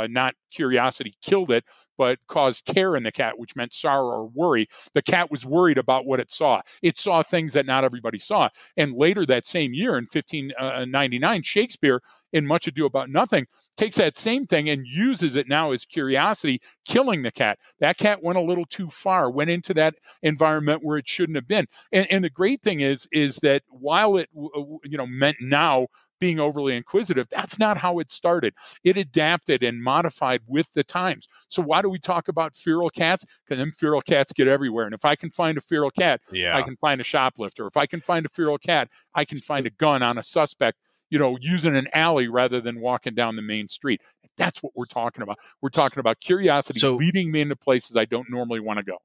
not curiosity, killed it. but caused care in the cat, which meant sorrow or worry. The cat was worried about what it saw. It saw things that not everybody saw. And later that same year, in 1599, Shakespeare, in Much Ado About Nothing, takes that same thing and uses it now as curiosity, killing the cat. That cat went a little too far, went into that environment where it shouldn't have been. And the great thing is that while it meant now being overly inquisitive, that's not how it started. It adapted and modified with the times. So why do we talk about feral cats? Because them feral cats get everywhere. And if I can find a feral cat, I can find a shoplifter. If I can find a feral cat, I can find a gun on a suspect, using an alley rather than walking down the main street. That's what we're talking about. We're talking about curiosity leading me into places I don't normally want to go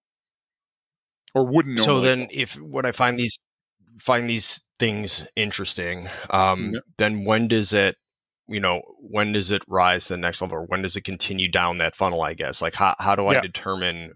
or wouldn't normally. So then, go. if when I find these things interesting, then when does it rise to the next level, or when does it continue down that funnel? I guess, like how do I determine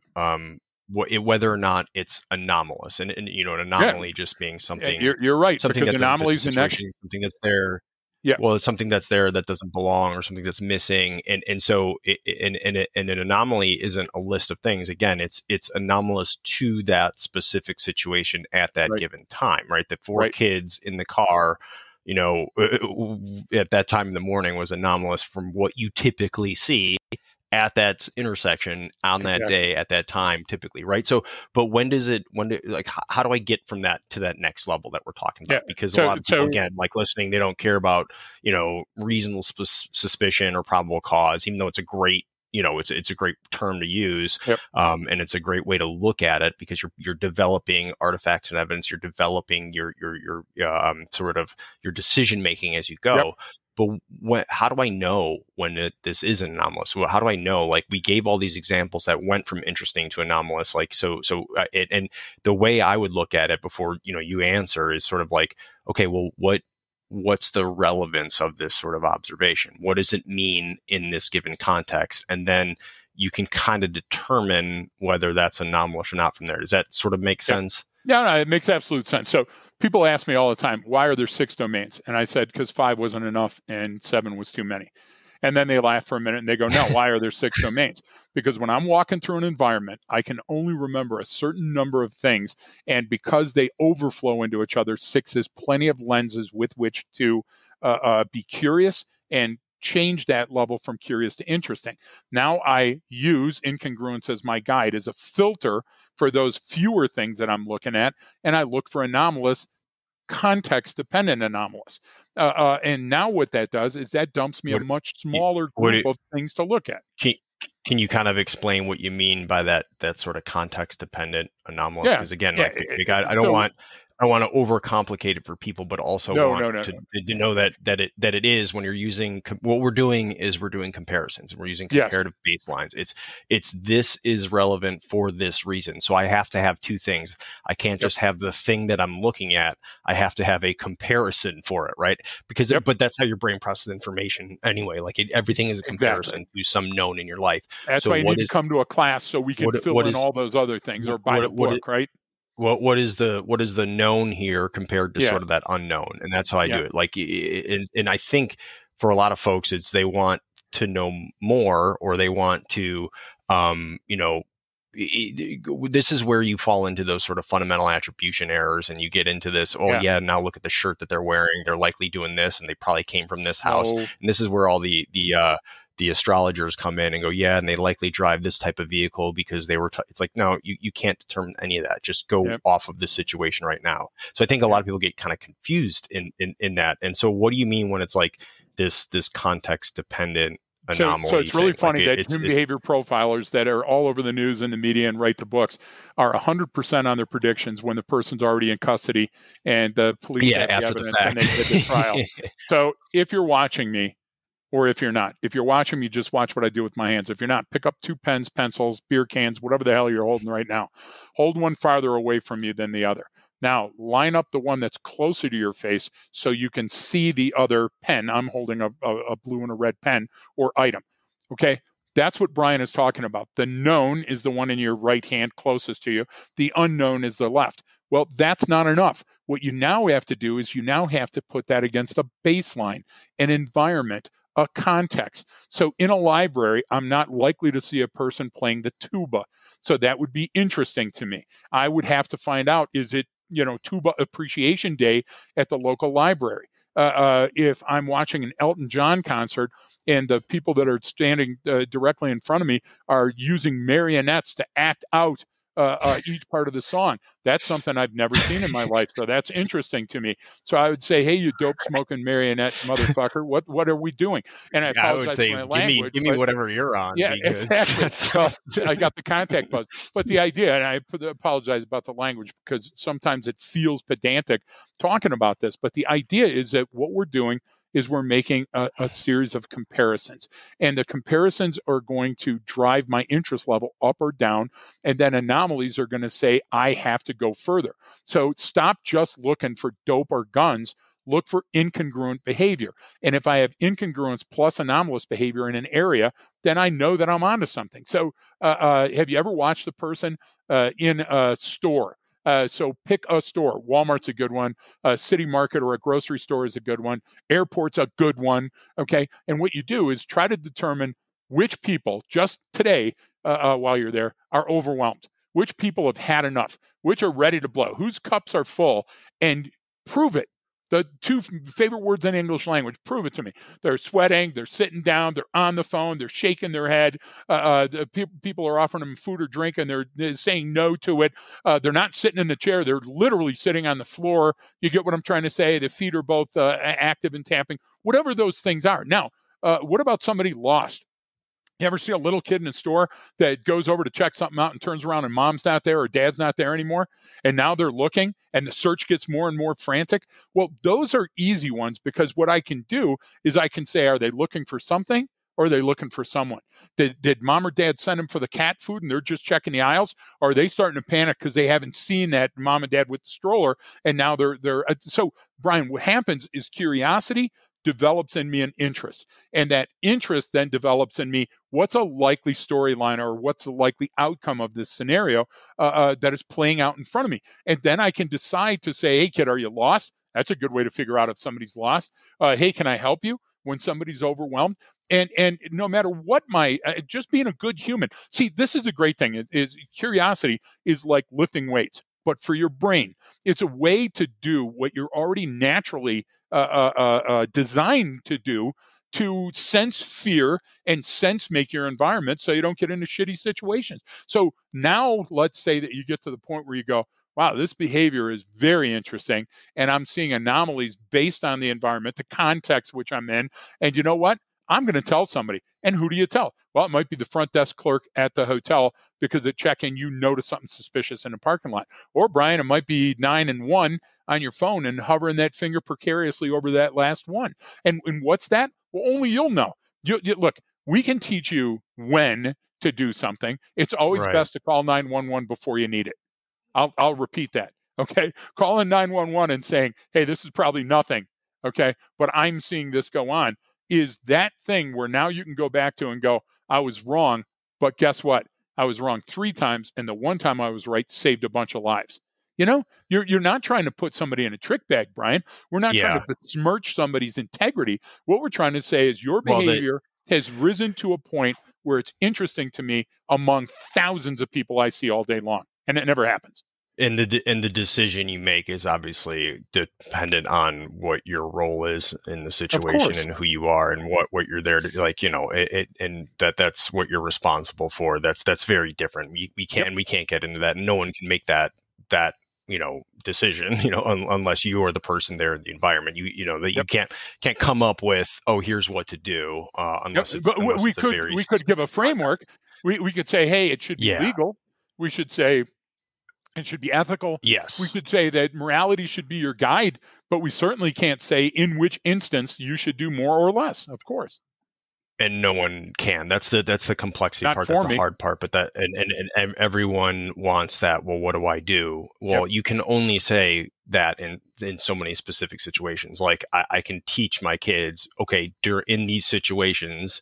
whether or not it's anomalous, and an anomaly just being something. You're right. Something because that anomalies in something that's there. Yeah. Well, it's something that's there that doesn't belong, or something that's missing, and so an anomaly isn't a list of things. Again, it's anomalous to that specific situation at that given time, right? The four kids in the car, at that time in the morning was anomalous from what you typically see at that intersection on that day at that time, typically, right? So, but how do I get from that to that next level that we're talking about? Because a lot of people, again, like listening, they don't care about, reasonable suspicion or probable cause, even though it's a great, it's a great term to use. And it's a great way to look at it, because you're developing artifacts and evidence. You're developing your sort of your decision making as you go. But how do I know when this is anomalous? Well, how do I know? Like, we gave all these examples that went from interesting to anomalous. Like, and the way I would look at it before, you answer is sort of like, okay, well, what's the relevance of this sort of observation? What does it mean in this given context? And then you can kind of determine whether that's anomalous or not from there. Does that sort of make sense? No, it makes absolute sense. So people ask me all the time, why are there 6 domains? And I said, because 5 wasn't enough and 7 was too many. And then they laugh for a minute and they go, no, why are there 6 domains? Because when I'm walking through an environment, I can only remember a certain number of things. And because they overflow into each other, 6 is plenty of lenses with which to be curious and change that level from curious to interesting. Now I use incongruence as my guide, as a filter for those fewer things that I'm looking at. And I look for anomalous, context-dependent anomalous. And now what that does is that dumps me a much smaller group of things to look at. Can you kind of explain what you mean by that sort of context-dependent anomalous? Because again, I don't want to overcomplicate it for people, but also to know that it is, when you're using what we're doing is we're doing comparisons, and we're using comparative baselines. This is relevant for this reason. So I have to have 2 things. I can't just have the thing that I'm looking at. I have to have a comparison for it, right? Because but that's how your brain processes information anyway. Like everything is a comparison to some known in your life. That's why you need to come to a class so we can fill in all those other things, or buy the book, right? What is the known here compared to sort of that unknown? And that's how I do it. Like, and I think for a lot of folks, it's they want to know more, or they want to, this is where you fall into those sort of fundamental attribution errors, and you get into this, now look at the shirt that they're wearing. They're likely doing this, and they probably came from this house. And this is where all the astrologers come in and go, and they likely drive this type of vehicle because they were, it's like, no, you can't determine any of that. Just go off of this situation right now. So I think a lot of people get kind of confused in that. And so what do you mean when it's like this context dependent anomaly? So it's really funny that human behavior profilers that are all over the news and the media and write the books are 100% on their predictions when the person's already in custody and the police have the evidence and they did the trial. So if you're watching me, or if you're not. If you're watching me, just watch what I do with my hands. If you're not, pick up 2 pens, pencils, beer cans, whatever the hell you're holding right now. Hold one farther away from you than the other. Now, line up the one that's closer to your face so you can see the other pen. I'm holding a blue and a red pen or item. Okay? That's what Brian is talking about. The known is the one in your right hand closest to you. The unknown is the left. Well, that's not enough. What you now have to do is you now have to put that against a baseline, an environment, a context. So in a library, I'm not likely to see a person playing the tuba. So that would be interesting to me. I would have to find out, is it, tuba appreciation day at the local library? If I'm watching an Elton John concert and the people that are standing directly in front of me are using marionettes to act out each part of the song. That's something I've never seen in my life. So that's interesting to me. So I would say, hey, you dope smoking marionette motherfucker, what are we doing? And I I would apologize say, for my give language, me but whatever you're on, yeah, because exactly. Well, I got the contact buzz. But the idea, and I apologize about the language because sometimes it feels pedantic talking about this, but the idea is that what we're doing is we're making a series of comparisons. And the comparisons are going to drive my interest level up or down. And then anomalies are going to say, I have to go further. So stop just looking for dope or guns. Look for incongruent behavior. And if I have incongruence plus anomalous behavior in an area, then I know that I'm onto something. So have you ever watched the person in a store? So pick a store. Walmart's a good one. City Market or a grocery store is a good one. Airport's a good one. Okay. And what you do is try to determine which people just today, while you're there, are overwhelmed. Which people have had enough, which are ready to blow, whose cups are full, and prove it. The two favorite words in English language, prove it to me. They're sweating, they're sitting down, they're on the phone, they're shaking their head. People are offering them food or drink and they're saying no to it. They're not sitting in a chair, they're literally sitting on the floor. You get what I'm trying to say? The feet are both active and tapping, whatever those things are. Now, what about somebody lost? You ever see a little kid in a store that goes over to check something out and turns around and mom's not there or dad's not there anymore? And now they're looking and the search gets more and more frantic. Well, those are easy ones because what I can do is I can say, are they looking for something or are they looking for someone? Did mom or dad send them for the cat food and they're just checking the aisles? Or are they starting to panic because they haven't seen that mom and dad with the stroller and now they're so Brian, what happens is curiosity develops in me an interest. And that interest then develops in me what's a likely storyline or what's the likely outcome of this scenario that is playing out in front of me. And then I can decide to say, hey, kid, are you lost? That's a good way to figure out if somebody's lost. Hey, can I help you when somebody's overwhelmed? And no matter what my, just being a good human. See, this is a great thing. Is curiosity is like lifting weights, but for your brain. It's a way to do what you're already naturally designed to do, to sense fear and sense make your environment so you don't get into shitty situations. So now let's say that you get to the point where you go, wow, this behavior is very interesting. And I'm seeing anomalies based on the environment, the context which I'm in. And you know what? I'm going to tell somebody. And who do you tell? Well, it might be the front desk clerk at the hotel because at check-in, you notice something suspicious in the parking lot. Or, Brian, it might be 911 on your phone and hovering that finger precariously over that last one. And what's that? Well, only you'll know. Look, we can teach you when to do something. It's always right. best to call 911 before you need it. I'll repeat that. Okay. Calling 911 and saying, hey, this is probably nothing. Okay. But I'm seeing this go on is that thing where now you can go back to and go, I was wrong. But guess what? I was wrong 3 times. And the one time I was right saved a bunch of lives. You know, you're not trying to put somebody in a trick bag, Brian. We're not trying to besmirch somebody's integrity. What we're trying to say is your behavior has risen to a point where it's interesting to me among thousands of people I see all day long. And it never happens. And the decision you make is obviously dependent on what your role is in the situation and who you are and what you're there to, like, you know, and that's what you're responsible for. That's very different. We can't get into that. No one can make that you know decision, you know, unless you are the person there in the environment. You can't come up with, oh, here's what to do, unless it's. But we could give a framework. We could say, hey, it should be legal. We should say it should be ethical. Yes. We could say that morality should be your guide, but we certainly can't say in which instance you should do more or less, of course. And no one can. That's the complexity part. That's the hard part. But that and everyone wants that. Well, what do I do? Well, you can only say that in so many specific situations. Like I can teach my kids, okay, in these situations,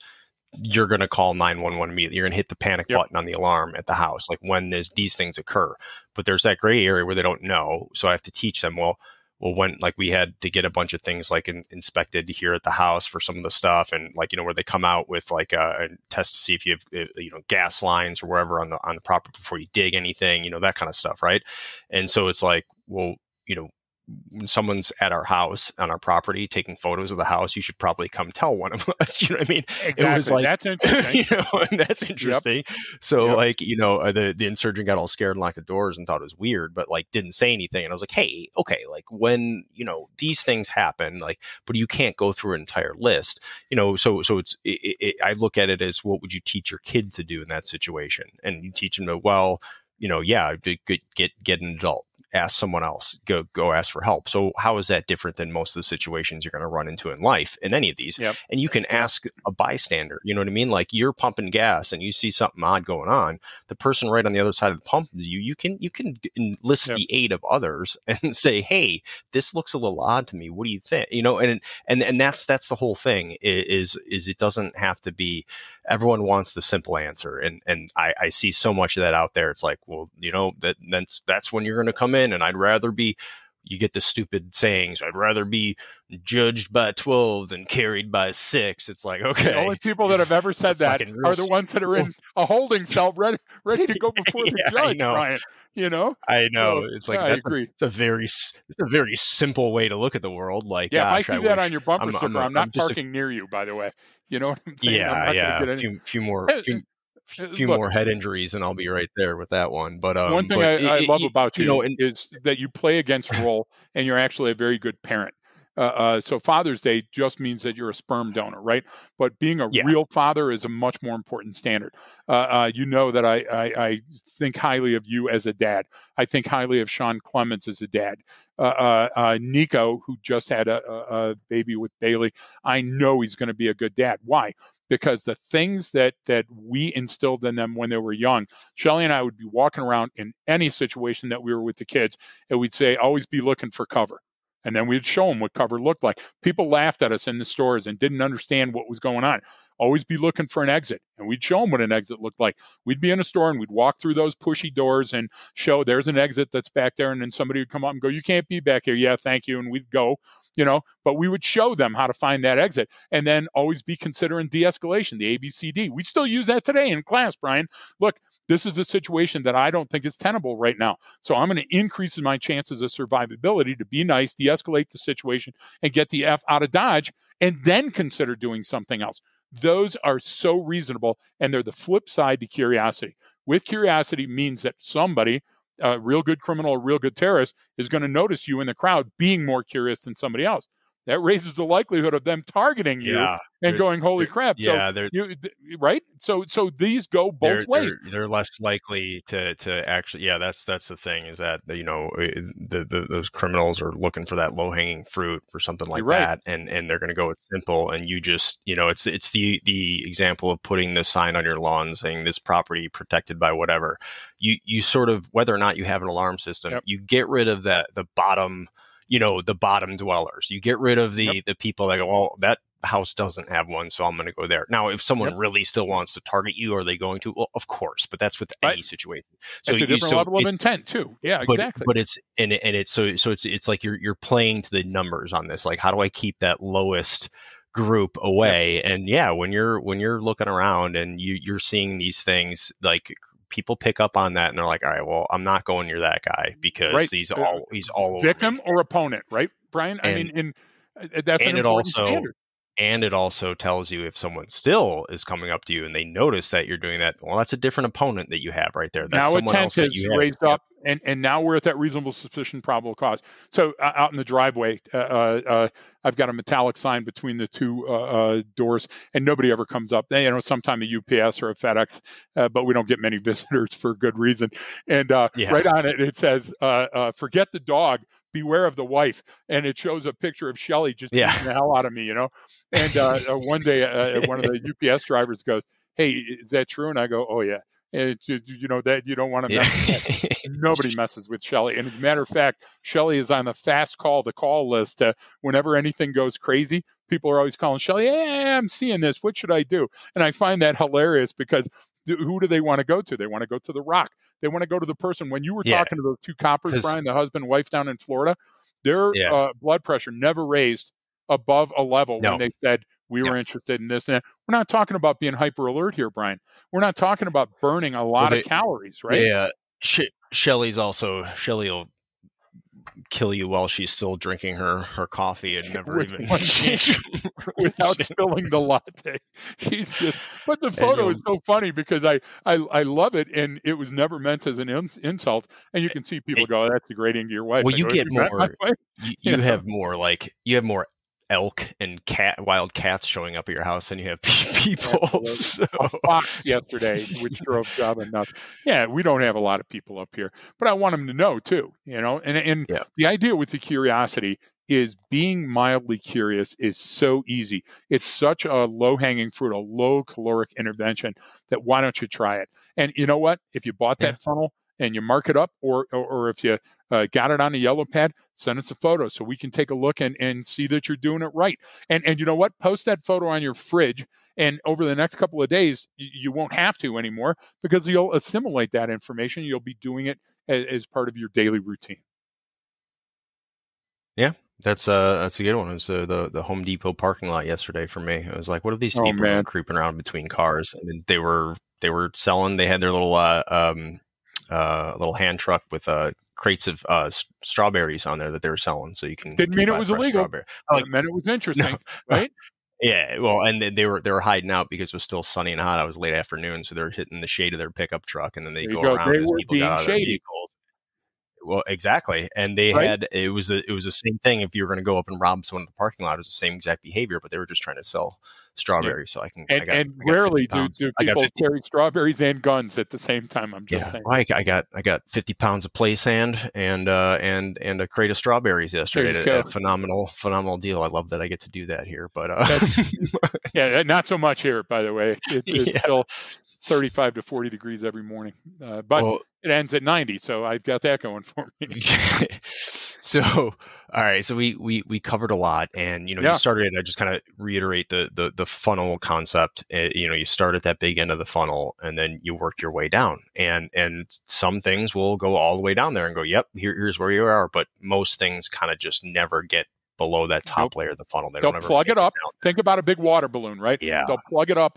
you're going to call 911 immediately. You're going to hit the panic button on the alarm at the house, like when these things occur. But there's that gray area where they don't know. So I have to teach them, well, well, when like we had to get a bunch of things like inspected here at the house for some of the stuff, and like where they come out with like a test to see if you have gas lines or wherever on the property before you dig anything, that kind of stuff, right? And so it's like, well, when someone's at our house on our property taking photos of the house, you should probably come tell one of us. You know what I mean? Exactly. It was like, that's interesting. And that's interesting. Yep. So like, the insurgent got all scared and locked the doors and thought it was weird, but like didn't say anything. And I was like, hey, okay, like when, these things happen, like, but you can't go through an entire list, so it's, I look at it as, what would you teach your kid to do in that situation? And you teach them to, well, get an adult, ask someone else, go ask for help. So how is that different than most of the situations you're going to run into in life in any of these? Yep. And you can ask a bystander, you know what I mean? Like you're pumping gas and you see something odd going on. The person right on the other side of the pump, you can enlist the aid of others and say, hey, this looks a little odd to me. What do you think? And that's the whole thing is it doesn't have to be, everyone wants the simple answer. And I see so much of that out there. It's like, well, that's when you're going to come in, and I'd rather be, you get the stupid sayings, I'd rather be judged by 12 than carried by 6. It's like, okay. The only people that have ever said that are the ones that are in a holding cell ready to go before the judge, Brian. I know. So, it's like, I agree. It's a very simple way to look at the world. Like, if I see that on your bumper sticker, I'm not parking near you, by the way. You know what I'm saying? Yeah, a few more head injuries, and I'll be right there with that one. But one thing I love about you is that you play against role, and you're actually a very good parent. So Father's Day just means that you're a sperm donor, right? But being a real father is a much more important standard. That I think highly of you as a dad. I think highly of Sean Clements as a dad. Nico, who just had a baby with Bailey, I know he's going to be a good dad. Why? Because the things that we instilled in them when they were young, Shelly and I would be walking around in any situation that we were with the kids, and we'd say, always be looking for cover. And then we'd show them what cover looked like. People laughed at us in the stores and didn't understand what was going on. Always be looking for an exit. And we'd show them what an exit looked like. We'd be in a store and we'd walk through those pushy doors and show there's an exit that's back there. And then somebody would come up and go, you can't be back here. Yeah, thank you. And we'd go, but we would show them how to find that exit. And then always be considering de-escalation, the ABCD. We still use that today in class, Brian. Look, this is a situation that I don't think is tenable right now. So I'm going to increase my chances of survivability to be nice, de-escalate the situation, and get the F out of Dodge, and then consider doing something else. Those are so reasonable, and they're the flip side to curiosity. With curiosity means that somebody, a real good criminal, a real good terrorist, is going to notice you in the crowd being more curious than somebody else. That raises the likelihood of them targeting you and going, "Holy crap!" Yeah, right. So these go both ways. They're less likely to actually. Yeah, that's the thing, is that those criminals are looking for that low hanging fruit or something like that, and they're going to go with simple. And you just it's the example of putting the sign on your lawn saying this property protected by whatever. You sort of, whether or not you have an alarm system, you get rid of the bottom. The bottom dwellers. You get rid of the people that go, well, that house doesn't have one, so I'm going to go there. Now, if someone really still wants to target you, are they going to? Well, of course, but that's with any situation. So it's a different level of intent too. Yeah, exactly. But it's it's like you're playing to the numbers on this. Like, how do I keep that lowest group away? And when you're looking around and you're seeing these things, like, people pick up on that and they're like, all right, well, I'm not going near that guy because he's all victim or opponent, right, Brian? That's an important standard. And it also tells you if someone still is coming up to you and they notice that you're doing that, well, that's a different opponent that you have right there. That's now intent is raised up, and now we're at that reasonable suspicion, probable cause. So out in the driveway, I've got a metallic sign between the two doors, and nobody ever comes up. Sometime a UPS or a FedEx, but we don't get many visitors for good reason. And right on it, it says, "Forget the dog. Beware of the wife," and it shows a picture of Shelly just beating the hell out of me, And one day, one of the UPS drivers goes, "Hey, is that true?" And I go, "Oh yeah." And that you don't want to mess with that. Nobody messes with Shelly. And as a matter of fact, Shelly is on the fast call list. Whenever anything goes crazy, people are always calling Shelly, "Hey, I'm seeing this. What should I do?" And I find that hilarious because who do they want to go to? They want to go to the Rock. They want to go to the person. When you were talking to those two coppers, Brian, the husband and wife down in Florida, Their Yeah. blood pressure never raised above a level when No. they said, we Yeah. were interested in this. And we're not talking about being hyper alert here, Brian. We're not talking about burning a Well, lot of calories, right? yeah. Shelly will kill you while she's still drinking her coffee and never With even one can without spilling the latte. She's just, but the and photo is so funny because I love it, and it was never meant as an insult. And you can see people and, go, oh, "That's degrading to your wife." well, I you go, "Is get it meant my more. way?" You You know? have more elk and wild cats showing up at your house than you have people. Absolutely. So, A fox yesterday, which drove Java nuts. Yeah, we don't have a lot of people up here, but I want them to know too. And yeah, the idea with the curiosity is being mildly curious is so easy. It's such a low hanging fruit, a low caloric intervention that why don't you try it? And you know what? If you bought yeah, that funnel and you mark it up, or if you got it on a yellow pad, send us a photo so we can take a look and see that you're doing it right. And you know what? Post that photo on your fridge, and over the next couple of days, you won't have to anymore because you'll assimilate that information. You'll be doing it as part of your daily routine. yeah. That's a good one. It was the Home Depot parking lot yesterday for me. I was like, what are these Oh people doing man, creeping around between cars? And they were selling. They had their little hand truck with crates of strawberries on there that they were selling, so didn't can mean it buy was fresh illegal, strawberry. I'm but like, it meant it was no. interesting, right? Yeah, well, and they were hiding out because it was still sunny and hot. It was late afternoon, so they're hitting the shade of their pickup truck, and then they There you go go. around They as were people got being out of their shady, vehicles. Well, exactly, and they right? had it was the same thing. If you were going to go up and rob someone in the parking lot, it was the same exact behavior, but they were just trying to sell Yeah. strawberries. So And I got 50 rarely do pounds. do I got people 50. carry strawberries and guns at the same time. I'm just Yeah, saying. well, I got 50 pounds of play sand and a crate of strawberries There yesterday you at go. a phenomenal deal. I love that I get to do that here, but That's yeah, not so much here, by the way. It's yeah. still 35 to 40 degrees every morning, but Well, it ends at 90, so I've got that going for me. so all right, so we covered a lot, and you Yeah, started. I just kind of reiterate the funnel concept. You start at that big end of the funnel, and then you work your way down, and some things will go all the way down there and go, yep, here's where you are, but most things kind of just never get below that nope. top layer of the funnel. They They'll don't ever plug make it it up. down. Think about a big water balloon, right? Yeah, They'll plug it up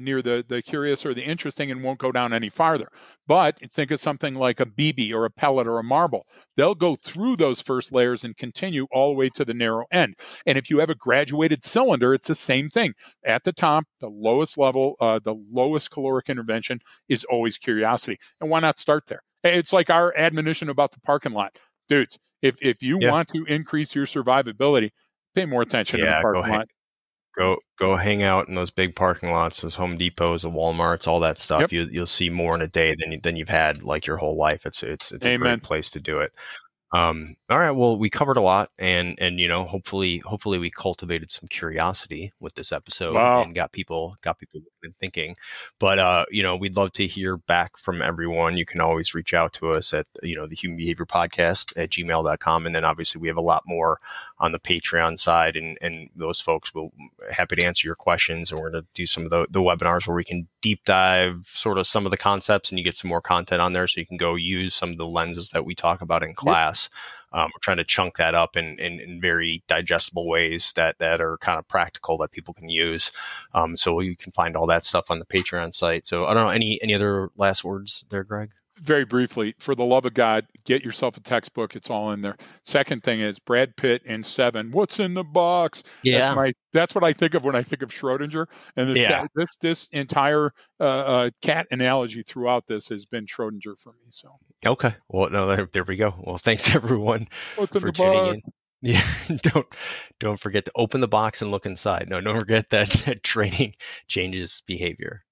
near the curious or the interesting and won't go down any farther. But think of something like a BB or a pellet or a marble. They'll go through those first layers and continue all the way to the narrow end. And if you have a graduated cylinder, it's the same thing. At the top, the lowest level, the lowest caloric intervention is always curiosity. And why not start there? It's like our admonition about the parking lot. Dudes, if you yeah, want to increase your survivability, pay more attention to the yeah. parking lot. Go hang out in those big parking lots, those Home Depots, the Walmarts, all that stuff. Yep. You'll see more in a day than you've had like your whole life. It's a Amen. great place to do it. All right. Well, we covered a lot, and hopefully we cultivated some curiosity with this episode Wow. and got people thinking. But we'd love to hear back from everyone. You can always reach out to us at the Human Behavior Podcast at gmail.com, and then obviously we have a lot more on the Patreon side, and those folks will happy to answer your questions. And we're going to do some of the webinars where we can deep dive sort of some of the concepts, and you get some more content on there, so you can go use some of the lenses that we talk about in class. We're trying to chunk that up in very digestible ways that are kind of practical that people can use. So you can find all that stuff on the Patreon site. So I don't know, any other last words there, Greg? Very briefly, for the love of God, get yourself a textbook. It's all in there. Second thing is Brad Pitt in Seven. What's in the box? Yeah. That's what I think of when I think of Schrodinger. And this entire cat analogy throughout this has been Schrodinger for me. So Okay. Well, no, there we go. Well, thanks everyone what's in for the tuning box? in. Yeah, don't forget to open the box and look inside. No, don't forget that training changes behavior.